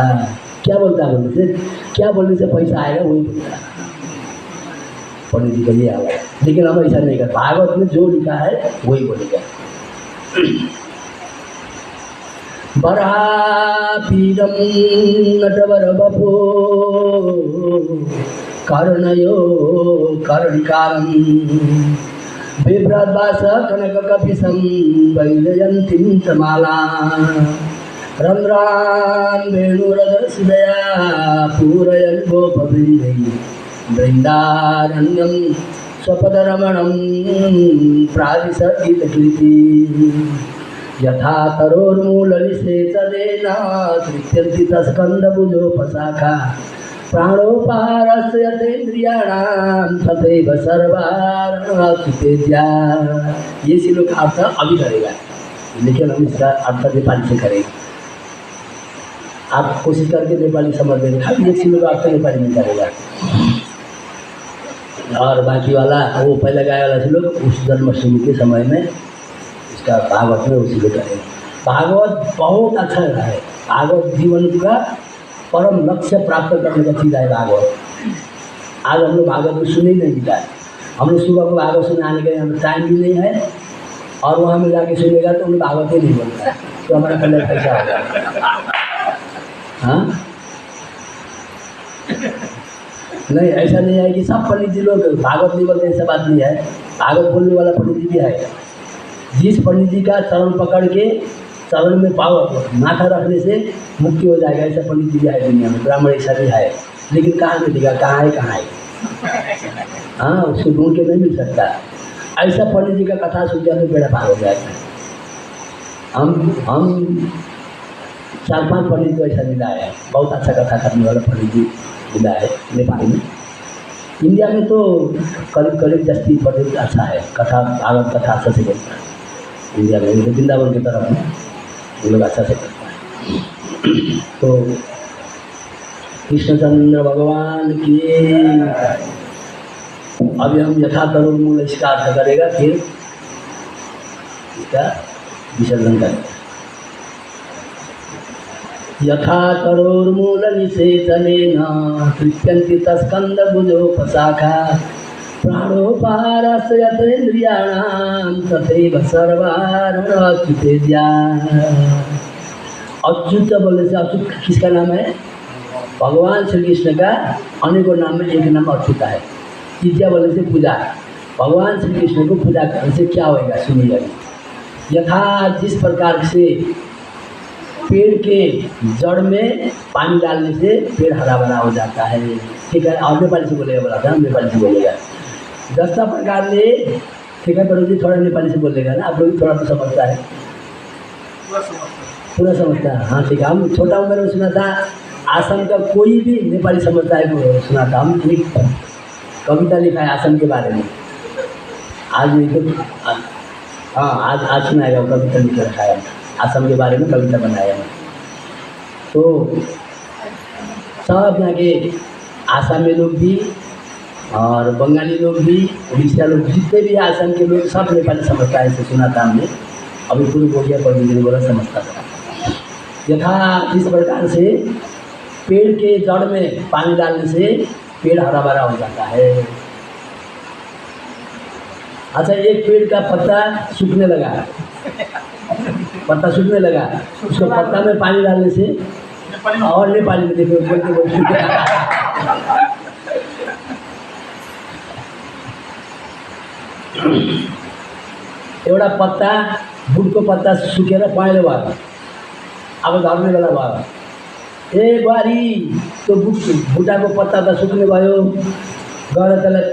क्या बोलता है बोलने से, क्या बोलने से पैसा आएगा वही बोलता है पंडित जी का ये आवाज़। लेकिन हम ऐसा नहीं करते, भागवत में जो लिखा है वही बोलेगा। बरापीडम नटवर बपो कर्णयो कर्णिकारं बिभ्रद्वास कनककपिशं वैजयन्तीं च मालां रन्ध्रान् वेणुरदर्शदया पूरयन् गोपवृन्दै वृन्दारण्यं स्वपदरमणं प्राविशद्गीतकीर्ति यथा तरोर्मूलनिषेचनेन तृप्यन्ति तस्कन्दभुजोपशाखा प्राणोपारस्य यतेन्द्रियाणां तथैव सर्वारणाच्युतेज्या। ये श्लोक का अर्थ अभी करेगा, लेकिन हम इसका अर्थ नेपाली से करेंगे। आप कोशिश करके नेपाली समझ लेंगे, खाली एक श्लोक का अर्थ नेपाली में करेगा, और बाकी वाला वो पहले गाया वाला श्लोक उस जन्माष्टमी के समय में इसका भागवत में उसी को करेंगे। भागवत बहुत अच्छा है, भागवत जीवन का परम लक्ष्य प्राप्त करने का चीज़ है भागवत। आज हम लोग भागवत में सुने ही नहीं मिला है, हम लोग सुबह को भागवत सुने आने के हमें टाइम भी नहीं है, और वहाँ में जाके सुनेगा तो उन्हें भागवत ही नहीं बोलता है, तो हमारा कल्याण कैसा होगा? हाँ नहीं, ऐसा नहीं है कि सब पंडित जी लोग भागवत नहीं बोलते, ऐसा बात नहीं है। भागवत बोलने वाला पंडित जी भी है। जिस पंडित जी का चरण पकड़ के चरण में पाव माथा रखने से मुक्ति हो जाएगा, ऐसा पंडित जी भी है दुनिया में, ब्राह्मण ऐसा भी है। लेकिन कहाँ मिलेगा, कहाँ है? हाँ, उसको ढूंढ के नहीं मिल सकता। ऐसा पंडित जी का कथा सुन जाए तो बेड़ा पार हो जाएगा। हम 4-5 पंडित को ऐसा मिला है, बहुत अच्छा कथा करने वाला पंडित जी मिला है नेपाल में। इंडिया में तो करीब 10 पंडित अच्छा है, कथा भागवत कथा अच्छा से बोलता है इंडिया में, वृंदावन की तरफ में ये लोग अच्छा से करता है। तो कृष्णचंद्र भगवान की अभी हम यथा तरुण इसका अर्थ करेगा, फिर इसका विसर्जन करेगा। यथा तरोर्मूलनिषेचनेन तृप्यन्ति तस्कन्दभुजोपशाखा प्राणोपारस्य यतेन्द्रियाणां तथैव सर्वारणाच्युतेज्या। अच्युत बोलने से, अच्युत किसका नाम है? भगवान श्री कृष्ण का अनेकों नाम में एक नाम अच्युत है। विद्या बोलने से पूजा, भगवान श्री कृष्ण को पूजा करने से क्या होएगा सुनिए। यथा जिस प्रकार से पेड़ के जड़ में पानी डालने से पेड़ हरा भरा हो जाता है, ठीक है। और नेपाली से बोलेगा, बोला था नेपाली से बोलेगा। जस्ता प्रकारले, ठीक है, बड़ो जी थोड़ा नेपाली से बोलेगा ना, आप लोग थोड़ा तो समझता है, पूरा समझता है। हाँ ठीक है, हम छोटा उम्र में सुना था, आसाम का कोई भी नेपाली समझता है वो सुना था। हम एक कविता लिखा है आसाम के बारे में, आज नहीं तो हाँ आज सुनाएगा, वो कविता लिख रखा है, आसाम के बारे में कविता बनाया है। तो सब यहाँ के आसामी लोग भी और बंगाली लोग भी, उड़ीसा लोग, जितने भी आसाम के लोग सब नेपाली समझता है, ऐसे सुना था हमने। अभी पूरी बोलिया पर भी बोला समझता था। यथा इस प्रकार से पेड़ के जड़ में पानी डालने से पेड़ हरा भरा हो जाता है। अच्छा, एक पेड़ का पत्ता सूखने लगा, पत्ता सूखने लगा, उसको पत्ता में पानी डालने से, और नेपाली में देखो बोलते बोलते एउटा पत्ता, बुटको पत्ता सुकेर पहेँलो भयो, अब झर्ने बेला भयो। ए बुहारी, त्यो बुट्टाको पत्ता त सुक्ने भयो, गएर त्यसलाई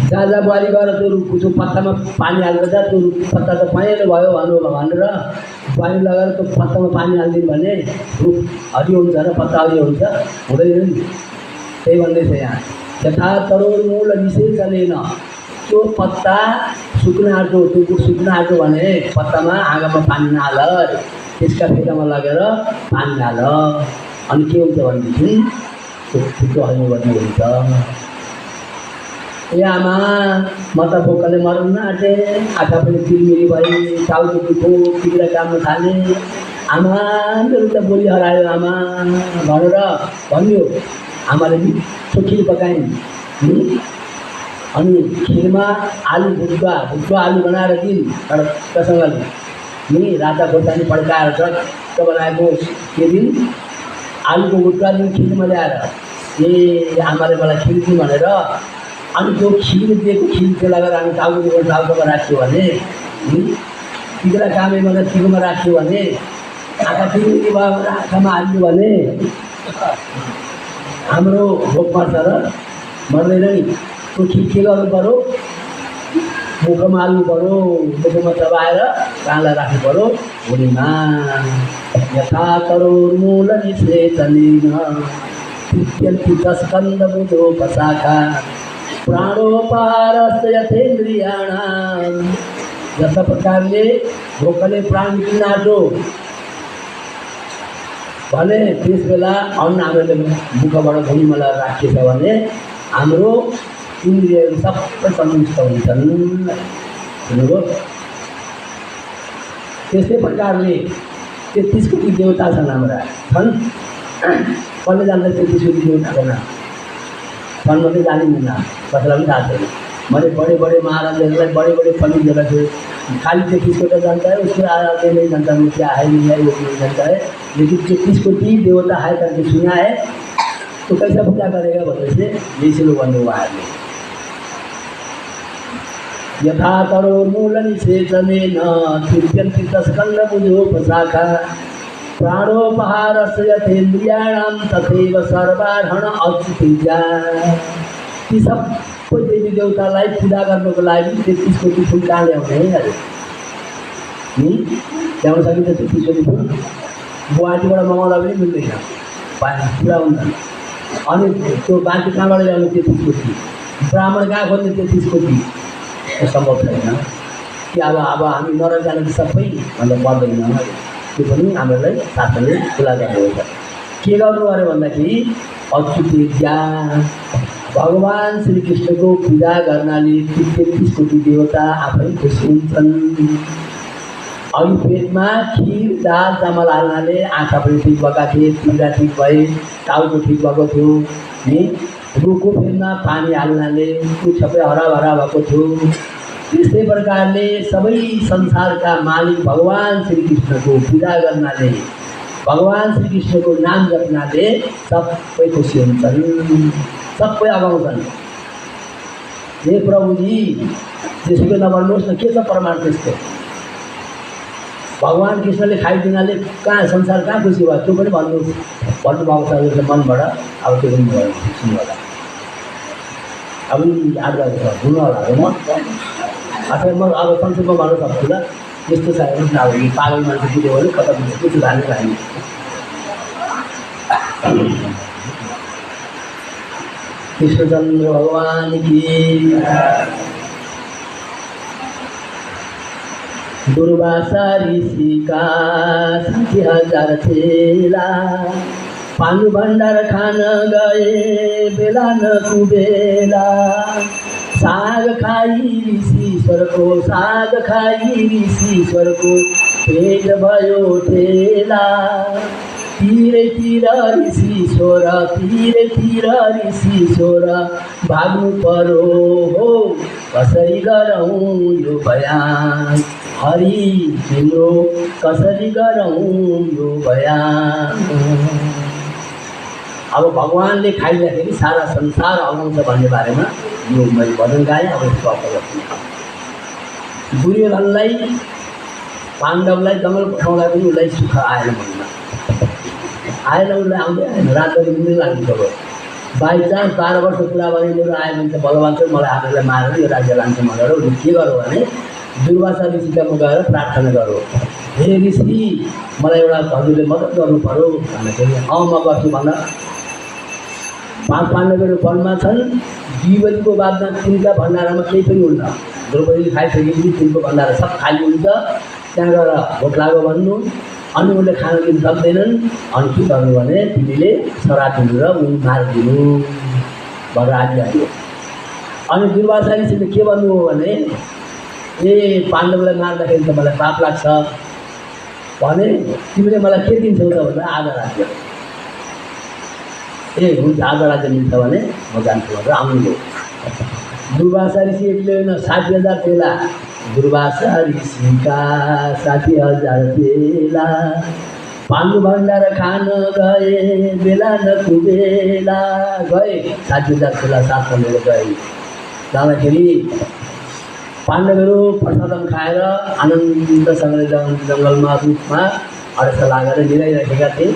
जा बुहारी गएर त्यो पत्तामा पानी हाल्दा जा, त्यो पत्ता त पहेँलो भयो भनेर पानी लगाएर त्यो पत्तामा पानी हालिदियो भने रुख हरियो हुन्छ र पत्ता हरियो हुन्छ, हुँदैन नि। त्यही भन्दैछ यहाँ, यथा तरुण मूल विशेषलेन, त्यो पत्ता सुक्न आँट्यो, त्यो रुख सुक्न आँट्यो भने पत्तामा आँगामा पानी नहाल, त्यसका फेदामा लगेर पानी हाल, अनि के हुन्छ भनेदेखि त्यो हरियो गर्ने हुन्छ। ए आमा, म त भोकले मर्न आँटे, आँखा पनि तिरमिरी भई, टाउको दुखो, तिग्रा काम थाले, आमा मेरो त बोली हरायो आमा भनेर भन्यो। आमाले मिठो खिर पकाइन्, अनि खिरमा आलु भुटुवा आलु बनाएर दिन् तडक्कसँगले, नि राता खोर्सानी पड्काएर चट्ट बनाएको के दिन आलुको भुटुवा दिन खिरमा ल्याएर, ए आमाले मलाई खिर दिनु भनेर, अनि त्यो खिर दिएको खिर चाहिँ लगाएर हामी टाउकोमा राख्यो भने, तिग्रा कामे भनेर तिगोमा राख्यो भने, आँखा तिर्मिरी भयो भने आँखामा हाल्यो भने हाम्रो भोक मर्छ र मर्दैन नि। त्यो खिर के गर्नु पऱ्यो, मुखमा हाल्नु पऱ्यो, मुखमा चबाएर काँलाई राख्नु पऱ्यो भुँडीमा। यथा तरुर्मूल निषेचनेन तृप्यन्ति तस्कन्दबुधोपशाखा प्राणोपहारस्य यथेन्द्रियाणां, जस्ता प्रकारले भोकले प्राण किन आँट्यो भने त्यस बेला अन्न हामीले मुखबाट भुँडीमा राखेछ भने हाम्रो इन्द्रियहरू सबै सन्तुष्ट हुन्छन्। सुन्नुभयो? त्यस्तै प्रकारले 33 कोटी देवता छन् हाम्रा, छन्। कसले जान्छ 33 कोटी देवताको नाम? छन् मात्रै जानिँदैन, कसैलाई पनि थाहा छैन। मैले बड़े बड़े महाराजहरूलाई, बड़े बड़े पंडितहरूलाई से खाली 33 कोटी जानता है, उसके आगे नहीं जानता वो क्या है नहीं है, वो नहीं जानता है। लेकिन 33 कोटी देवता है करके सुना है, तो कैसा पूजा करेगा बोलने से जैसे लोग बंधु आए। यथा तरोर्मूल निषेचनेन तृप्यन्ति तस्कन्दबुधोपशाखा प्राणोपहारस्य यथेन्द्रियाणां तथैव सर्वार्हण अच्युतिजा। ती सबै देवी देवतालाई पूजा गर्नको लागि 33 कोटी फुल कहाँ ल्याउने है? ल्याउन सकिन्छ 33 कोटी फुल? गुवाहाटीबाट मगाउँदा पनि मिल्दैन, पुरा हुँदैन। अनि त्यो बाँकी कहाँबाट ल्याउने 33 कोटी? ब्राह्मण कहाँ खोज्ने 33 कोटी? त्यो सम्भव छैन कि अब हामी नरक जाने कि सबै भन्दा पर्दैन। त्यो पनि हामीलाई शास्त्रले खुला गर्नुहुन्छ। के गर्नु अरे भन्दाखेरि अच्युतेज्या, भगवान श्री कृष्णको पूजा गर्नाले 33 कोटी देवता आफै खुसी हुन्छन्। अघि पेटमा खिर दाल चामल हाल्नाले आँखा पनि ठिक भएका थिए, तिग्रा ठिक भए, टाउको ठिक भएको थियो नि। रुखको फेदमा पानी हाल्नाले त्यो सबै हराभरा भएको थियो। त्यस्तै प्रकारले सबै संसारका मालिक भगवान श्री कृष्णको पूजा गर्नाले भगवान श्रीकृष्णको नाम जप्नाले सबै खुसी हुन्छन्, सबै अगाउँछन्। हे प्रभुजी त्यसैको नभन्नुहोस् न, के छ प्रमाण त्यसको? भगवान कृष्णले खाइदिनाले कहाँ संसार कहाँ खुसी भयो त्यो पनि भन्नुभएको छ जस्तो मनबाट। अब त्यो पनि भयो सुन्नु होला, अब याद गरेको छ हुनु होला होइन। अथवा म अब संक्षेपमा भन्न सक्छु ल, यस्तो छ हेर्नुहोस् न। अब यो पागल मान्छे पुग्यो भने कता हुन्छ के छ जानेर हामी कृष्णचन्द्र भगवान की। दुर्वासा ऋषि का 60,000 चेला पानी भण्डार खान गए बेला न कुबेला। साग खाई ऋषिश्वरको, साग खाई ऋषिश्वरको पेट भयो ठेला। तीरतिर ऋषिश्वर, तीरतिर ऋषिश्वर भाग्नु पर्यो हो, कसरी गरौँ यो बयान हरि तिम्रो, कसरी गरौँ यो बयान। अब भगवानले खाइदाखेरि सारा संसार अगाउँछ भन्ने बारेमा यो मैले भजन गाएँ। अब यसको अर्थ गर्छु। दुर्योधनलाई पाण्डवलाई जङ्गल पठाउँदा पनि उसलाई सुख आएन मनमा, आएन, उसलाई आउँदै आएन, रातभरि निकै लाग्नु पर्यो। बाइचान्स 12 वर्ष पुरा भने मेरो आयो भने त बलवान चाहिँ मलाई आफूलाई मारेर यो राज्य लान्छ भनेर उसले के गर्यो भने दुर्वासा ऋषिकामा गएर प्रार्थना गर्यो, हे ऋषि मलाई एउटा हजुरले मद्दत गर्नु पर्यो भन्दाखेरि म गर्छु भन। 5 पाण्डवहरू वनमा छन्, द्विवेदीको बादमा तिनका भण्डारामा केही पनि हुन्न। द्रौपदीले खाइसकेपछि तिनको भण्डारा सब खाली हुन्छ। त्यहाँ गएर भोक लाग्यो भन्नु, अनि उसले खान दिन सक्दैनन्। अनि के गर्नु भने तिमीले सराप दिनु र उनी मारिदिनु भनेर आज्ञा दियो। अनि दुर्वासा ऋषिले के भन्नु हो भने ए पाण्डवलाई मार्दाखेरि त मलाई पाप लाग्छ भने तिमीले मलाई के दिन्छौ त भन्दा आधा राज्य। ए हुन्छ आधा राज्य मिल्छ भने म जान्छु भनेर आउनुभयो। दुर्वासा ऋषि एक्लै होइन, 60,000 चेला। दुर्वासा ऋषिका 60,000 चेला पाण्डु भण्डार खान गए बेला न कुबेला। गए 60,000 चेला साथमा लिएर गए। जाँदाखेरि पाण्डवहरू प्रसादम खाएर आनन्दसँगले जङ्गलमा रूपमा अडसा लागेर मिलाइरहेका थिए।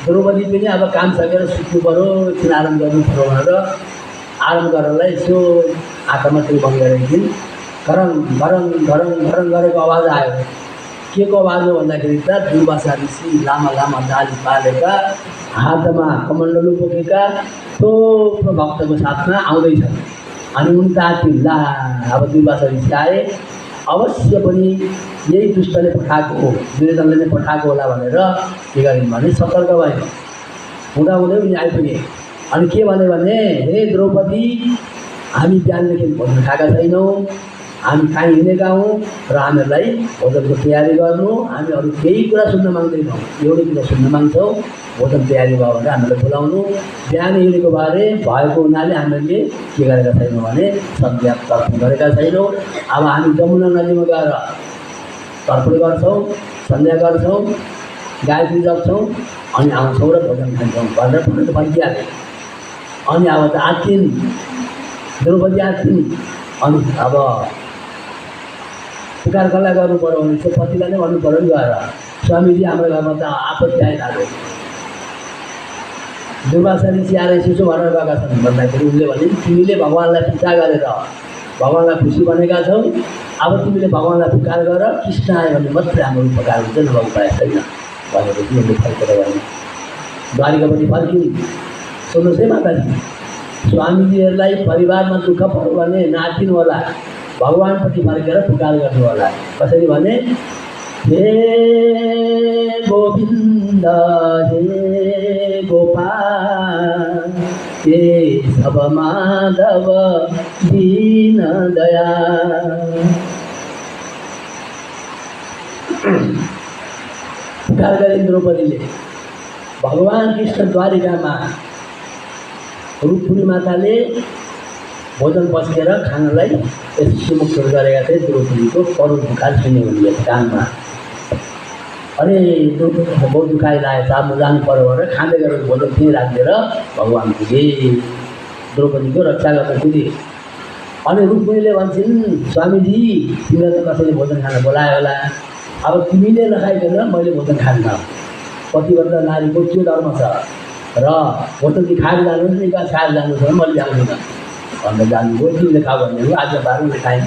द्रौपदी पनि अब काम सकेर सुत्नु पऱ्यो, एकछिन आराम गर्नु पऱ्यो भनेर आराम गर्नलाई यसो आँखामा त्यो बन्द गरेकी थिइन्। घरङ घरङ घरङ घरङ गरेको आवाज आयो। के को आवाज हो भन्दाखेरि त दुर्वासा ऋषि लामा लामा दाली पालेका हातमा कमण्डलु बोकेका थोप्रो भक्तको साथमा आउँदैछन्। अनि उनी तातिन्, ला अब दुर्वासा ऋषि आए, अवश्य पनि यही दुष्टले पठाएको हो, दुर्योधनले नै पठाएको होला भनेर के गरिन् भने सतर्क भए। हुँदाहुँदै उनी आइपुगे। अनि के भने हे द्रौपदी हामी बिहानदेखि भोजन खाएका छैनौँ, हामी कहीँ हिँडेका हौँ र हामीहरूलाई भोजनको तयारी गर्नु, हामी अरू केही कुरा सुन्न माग्दैनौँ, एउटै कुरा सुन्न माग्छौँ, भोजन तयारी भयो भने हामीलाई बोलाउनु। बिहान हिँडेको बारे भएको हुनाले हामीले के गरेका छैनौँ भने सन्ध्या तर्पण गरेका छैनौँ। अब हामी जमुना नदीमा गएर तर्पण गर्छौँ, सन्ध्या गर्छौँ, गायत्री जप्छौँ, अनि आउँछौँ र भोजन खान्छौँ भनेर भनेर भनिदिहाले। अनि अब त आत्तिन्, द्रौपदी आत्तिन्। अनि अब पुकार कसलाई गर्नु पऱ्यो भने चाहिँ पतिलाई नै भन्नु पऱ्यो नि गएर, स्वामीजी हाम्रो घरमा त आपत्ति आइहाल्यो, दुर्वासा ऋषि आएर यसो भनेर गएका छन् भन्दाखेरि उसले भने तिमीले भगवान्लाई पूजा गरेर भगवान्लाई खुसी बनेका छौ, अब तिमीले भगवान्लाई पुकार गर, कृष्ण आयो भने मात्रै हाम्रो उपकार हुन्छ, नभए उपाय छैन भनेपछि उसले फर्केर गए। द्वारिकापट्टि फर्किन्। सुन्नुहोस् है माताजी, स्वामीजीहरूलाई परिवारमा दुःख पर्यो भने नाचिनु होला, भगवान्पट्टि फर्केर पुकार गर्नु होला। कसरी भने हे गोविन्द हे गोपाल हे सब माधव दीन दया। पुकार गरिन् द्रौपदीले। भगवान कृष्ण द्वारिकामा रूपपुरी माताले भोजन पस्केर खानलाई यसो मुक्तहरू गरेका थिए। द्रौपदीको करुण पुकार सुन्यो उनले कानमा। अरे बहुत दुखाइ लागेको छ, म जानु पऱ्यो भनेर खाँदै गरेको भोजन त्यहीँ राखिदिएर भगवान् पुगे, द्रौपदीको रक्षा गर्न पुगे। अनि रुक्मिणीले भन्छन्, स्वामीजी तिमीलाई त कसैले भोजन खान बोलायो होला, अब तिमीले नखाइकन मैले भोजन खान्न, पतिव्रता नारीको के धर्म छ र भोजन चाहिँ खाएर जानुहोस् नि, कहाँ खाएर जानुहोस् भने मैले जान्दिनँ भनेर जानुभयो। तिमीले खा भन्ने हो, आज बाह्रले खाएँ।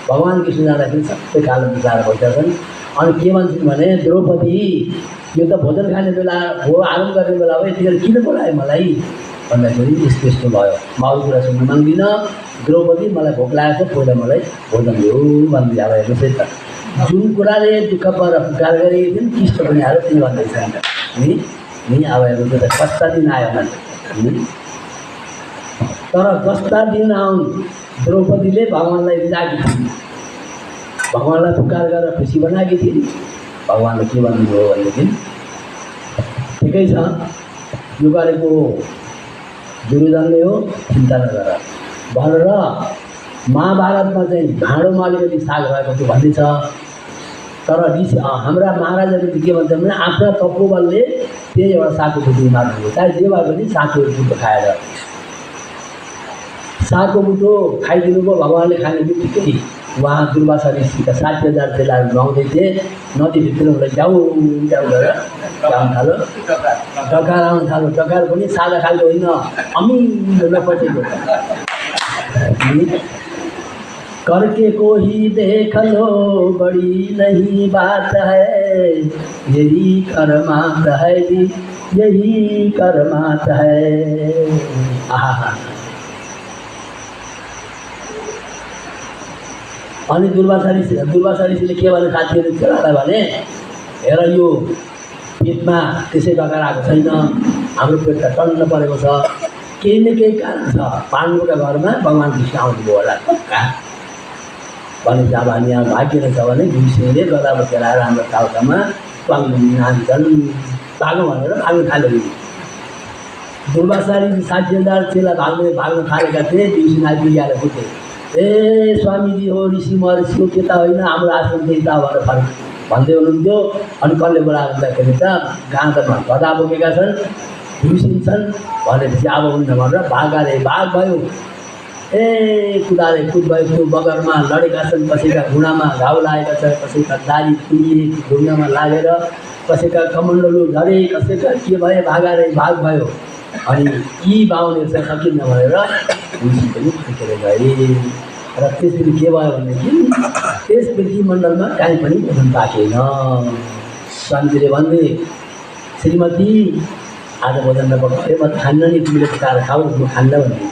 भगवान् कृष्ण जाँदाखेरि सबै कालो मिलाएर बसेछन्। अनि के भन्छन् भने, द्रौपदी यो त भोजन खाने बेला हो, आराम गर्ने बेला हो, यतिखेर किन बोलायो मलाई भन्दाखेरि यस्तो यस्तो भयो, म अरू कुरा सुन्न माग्दिनँ, द्रौपदी मलाई भोक लागेको छ, पहिला मलाई भोजन दियो भन्दै अब हेर्नुहोस् है त, जुन कुराले दुःख पर पुकार गरेको थिइन् कृष्ण पनि आएर त्यही भन्दैछ नि। अब हेर्नुहोस् त कस्ता दिन आयो भने, तर कस्ता दिन आउन् द्रौपदीले भगवान्लाई रिझाएकी थिइन्, भगवान्लाई पुकार गरेर खुसी बनाएकी थिइन्। भगवान्ले के भन्नुभयो भनेदेखि, ठिकै छ यो गरेको दुर्योधनले हो, चिन्ता नगर भनेर महाभारतमा चाहिँ भाँडोमा अलिकति साग भएको थियो भन्दैछ। तर हाम्रा महाराजाले के भन्छन् भने, आफ्ना तपोबलले त्यही एउटा सागको बुटो मार्नुभयो, चाहे जे भए पनि सागको बुटो खाएर सागको बुटो खाइदिनु भयो। भगवान्ले खाने बित्तिकै उहाँ दुर्वासा ऋषिका 60,000 चेलाहरू नुहाउँदै थिए, नदीभित्र उसलाई ड्याउ ड्याउ गरेर आउनु थाल्यो, डकार आउनु थाल्यो। डकार पनि सादा खालको होइन, अमिलो नपटेको। करके कोही देख लो बड़ी नहीं बात है, यही करमात है जी, यही करमात है। आहा, अनि दुर्वासा ऋषिले के भने साथीहरू चेलालाई भने, हेर यो पेटमा त्यसै डकार आएको छैन, हाम्रो पेट त टन्न परेको छ, केही न केही कारण छ, पाण्डवका घरमा भगवान् कृष्ण आउनुभयो होला भनेपछि अब हामी यहाँ भाग्य छ भने भीमसेनले गदा बसेर आएर हाम्रो टाउकामा पाङ्गुनी हान्छन्, भागो भनेर भाग्न थाल्यो। दुर्वासा ऋषि 60,000 चेला भाग्न थालेका थिए। भीमसेन आइपुगेर पुगे, ए स्वामीजी हो, ऋषि महर्षिको के त होइन, हाम्रो आश्रम त्यही त भनेर भन्दै हुनुहुन्थ्यो। अनि कसले बोलाएको भन्दाखेरि त गाँ त गदा बोकेका छन्, भीमसेन छन् भनेपछि अब हुन्न भनेर भागाले भाग भयो। ए कुदाले कुद भयो, त्यो बगरमा लडेका छन्, कसैका घुँडामा घाउ लागेका छ, कसैका दारी तुलिए ढुङ्गामा लागेर, कसैका कमण्डलु झरे, कसैका के भए, भागाले भाग भयो। अनि यी बाहुनहरू चाहिँ सकिन्न भनेर भीमसेन पनि फर्केर गए। र त्यसरी के भयो भनेदेखि त्यस पृथ्वीमण्डलमा काहीँ पनि भोजन पाकेन। स्वामीजीले भन्थे, श्रीमती आज भोजन नपकायो, म खान्न नि, तिमीले पकाएर खाऊ, म खान्न भन्थे।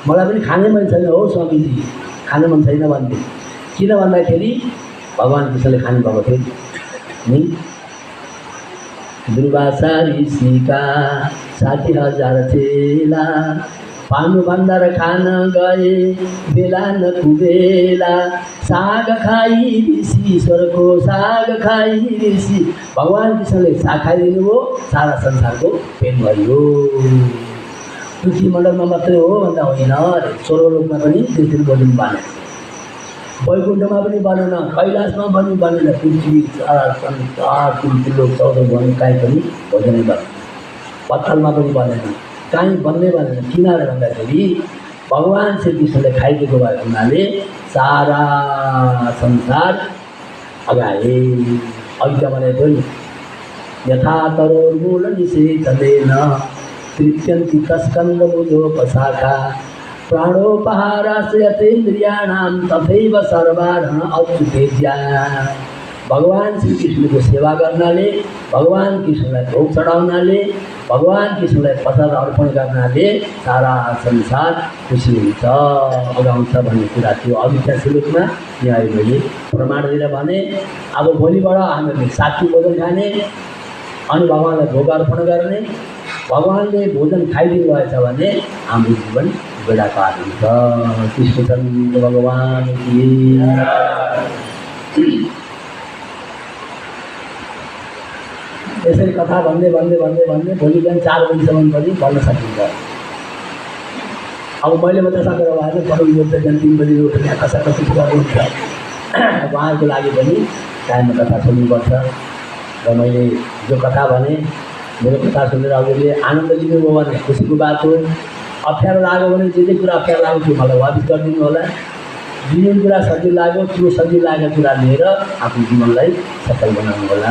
मलाई पनि खाने मन छैन हो स्वामीजी, खाने मन छैन भन्थे। किन भन्दाखेरि भगवान् कृष्णले खानुभएको थियो नि। दुर्वासा ऋषिका 60,000 चेला पानु भण्डार खान गए, बेला न कुबेला, साग खाई ऋषि, ईश्वरको साग खाई ऋषि। भगवान् कृष्णले साग खाइदिनु भयो, सारा संसारको पेट भयो। पृथ्वीमण्डलमा मात्रै हो भन्दा होइन, स्वर्गलोकमा पनि त्यसरी भोजन बने, वैकुण्ठमा पनि बनेन, कैलाशमा पनि बनेन, पृथ्वी संसार 3 लोक 14 भुवन कहीँ पनि भोजनै बने, पत्थलमा पनि बनेन, कहीँ बन्नै बनेन। किन भन्दाखेरि भगवान् श्रीकृष्णले खाइदिएको भएको हुनाले सारा संसार अगाए। अघि त भनेको थियो नि, यथा तरोर्मूल निषेचनेन तृप्यन्ति तस्कन्दबुधोपशाखा, प्राणोपहाराश्रयतेन्द्रियाणां तथैव सर्वारः अच्युतेज्या। भगवान् श्रीकृष्णको सेवा गर्नाले, भगवान् कृष्णलाई भोग चढाउनाले, भगवान् कृष्णलाई प्रसाद अर्पण गर्नाले सारा संसार खुसी हुन्छ, अगाउँछ भन्ने कुरा थियो। अघिका श्लोकमा यहाँ मैले प्रमाण दिएर भने, अब भोलिबाट हामीले सात्विक भोजन खाने अनि भगवान्लाई भोग अर्पण गर्ने। भगवान्ले भोजन खाइदिनु भएछ भने हाम्रो जीवन बेडा पार हुन्छ। कृष्णचन्द्र भगवान् की। यसरी कथा भन्दै भन्दै भन्दै भन्दै भोलि बिहान 4 बजीसम्म पनि भन्न सकिन्छ। अब मैले मात्रै सकेर भएन, बरु यो बिहान 3 बजी उठेर कसै गर्नुहुन्छ। उहाँहरूको लागि पनि टाइममा कथा सुन्नुपर्छ। र मैले जो कथा भने मेरो कथा सुनेर हजुरले आनन्द लिनुभयो भने खुसीको बात हो। अप्ठ्यारो लाग्यो भने जे कुरा अप्ठ्यारो लाग्यो त्यो मलाई वापस गरिदिनु होला। जुन कुरा सजिलो लाग्यो त्यो सजिलो लागेको कुरा लिएर आफ्नो जीवनलाई सफल बनाउनु होला।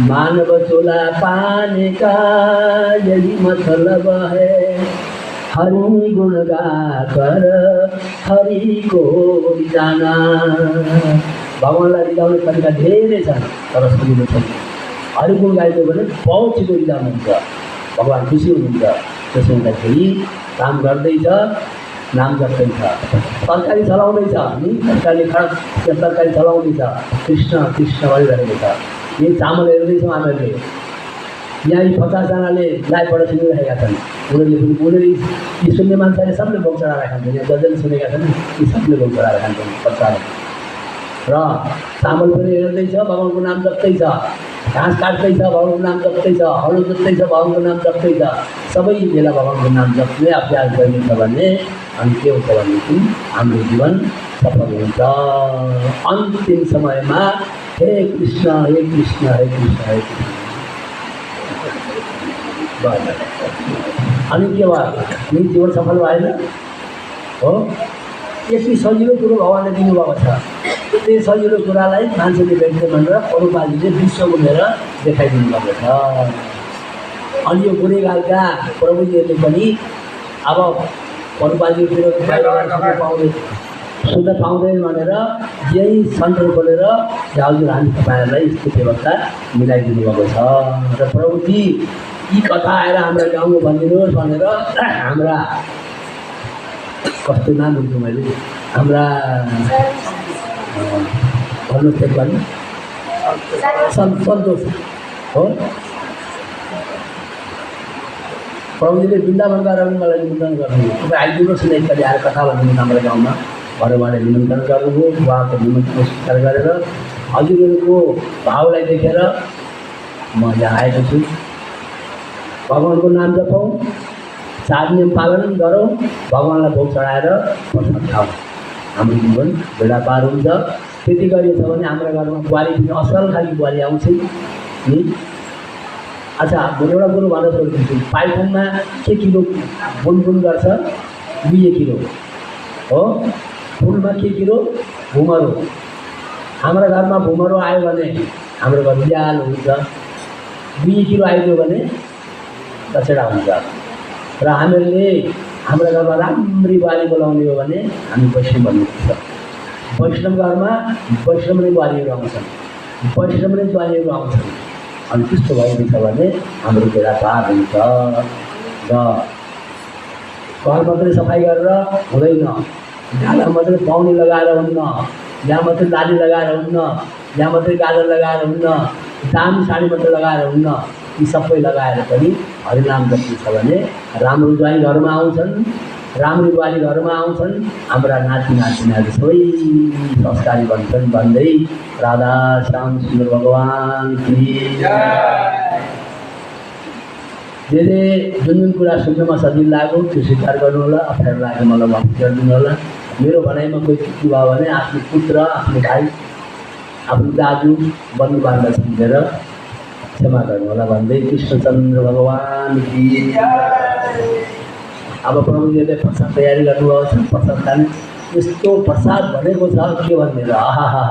मानव चोला पाने का यही मतलब है, हरि गुण गाकर हरि को जाना। भगवान्लाई रिझाउने तरिका धेरै छन् तर सजिलो छैन। हरि गुण गाइदियो भने बहुत छिटो रिझाउनुहुन्छ, भगवान् खुसी हुनुहुन्छ। त्यसो हुँदाखेरि काम गर्दैछ, नाम जप्दैछ, तरकारी चलाउँदैछ नि, तरकारी चलाउँदैछ, कृष्ण कृष्ण भनिरहेको छ। यही चामल हेर्दैछौँ हामीहरूले, यहाँ 50जनाले लाइभ पढ सुनिरहेका छन्। उनीहरूले यी सुन्ने मान्छेले सबले भोग चढाएर खान्छन्। यहाँ जसले सुनेका छन् यी सबले भोग चढाएर खान्छन् पचाएर। र चामल पनि हेर्दैछ, भगवान्को नाम जप्दैछ, घाँस काट्दैछ, भगवान्को नाम जप्दैछ, हलो जोत्दैछ, भगवान्को नाम जप्दैछ। सबै बेला भगवान्को नाम जप्ने अभ्यास गरिन्छ भने अनि के हुन्छ भनेदेखि हाम्रो जीवन सफल हुन्छ। अन्तिम समयमा हे कृष्ण हे कृष्ण हे कृष्ण हे कृष्ण। अनि के भयो? नि जीवन सफल भएन हो। यति सजिलो कुरो भगवान्ले दिनुभएको छ। त्यो सजिलो कुरालाई मान्छेले भेट्ने भनेर प्रभुपादले विश्व घुमेर देखाइदिनु भएको छ। अनि यो गुनेगारका प्रभुजीहरूले पनि अब प्रभुपादीतिर सुन्न पाउँदैन भनेर यही सेन्टर खोलेर हजुर हामी तपाईँहरूलाई यस्तो व्यवस्था मिलाइदिनु भएको छ। र प्रभुजी यी कथा आएर हाम्रो गाउँमा भनिदिनुहोस् भनेर हाम्रा कस्तो नाम हुन्छ मैले हाम्रा भन्नुहोस् एकपल्ट सन्तोष हो। प्रभुजीले वृन्दावन गएर पनि मलाई निमन्त्रण गर्नुभयो। तपाईँ आइदिनुहोस् न एकचोटि आएर कथा भनिदिनुहोस् हाम्रो गाउँमा। घरबाट निमन्त्रण गर्नुभयो। उहाँको निमन्त्रण स्वीकार गरेर हजुरहरूको भावलाई देखेर म यहाँ आएको छु। भगवान्को नाम जपौँ, 4 नियम पालन गरौँ, भगवान्लाई भोग चढाएर प्रसाद खाऊँ, हाम्रो जीवन बेला पार हुन्छ। त्यति गरिएछ भने हाम्रो घरमा बुहारी पनि असल खालको बुहारी आउँछ नि। अच्छा म एउटा कुरो भन्न सोध्छु, पाइथनमा के किलो बुनबुन गर्छ? 20 किलो हो। फुलमा के किलो? भुमरो। हाम्रो घरमा भुमरो आयो भने हाम्रो घर उज्यालो हुन्छ। 20 किलो आइदियो भने दसवटा हुन्छ। र हामीहरूले हाम्रो घरमा राम्री बुहारी बोलाउने हो भने हामी वैष्णव भन्नुपर्छ। वैष्णव घरमा वैष्णव नै बुहारीहरू आउँछन्, वैष्णव नै बुहारीहरू आउँछन्। अनि त्यस्तो भइदिन्छ भने हाम्रो बेला पार हुन्छ। र घर मात्रै सफाइ गरेर हुँदैन, गाला मात्रै पाउनी लगाएर हुन्न, यहाँ मात्रै लाली लगाएर हुन्न, यहाँ मात्रै गाजर लगाएर हुन्न, दामी साडी मात्रै लगाएर हुन्न। यी सबै लगाएर पनि हरिनाम जपिन्छ भने राम्रो ज्वाइँ घरमा आउँछन्, राम्रो बुहारी घरमा आउँछन्, हाम्रा नाति नातिनीहरू सबै संस्कारी बन्छन् भन्दै राधा श्याम सुन्दर भगवान् की जे जुन कुरा सुन्नमा सजिलो लाग्यो त्यो स्वीकार गर्नु होला। अप्ठ्यारो लाग्यो मलाई वापस गरिदिनु होला। मेरो भनाइमा कोही त्रुटि भयो भने आफ्नो पुत्र, आफ्नो भाइ, आफ्नो दाजु, बन्धु बान्धव सम्झेर क्षमा गर्नु होला भन्दै कृष्णचन्द्र भगवान् की। अब प्रभुजीले प्रसाद तयारी गर्नुभएको छ। प्रसाद खाने यस्तो प्रसाद भनेको छ के भनेर आहा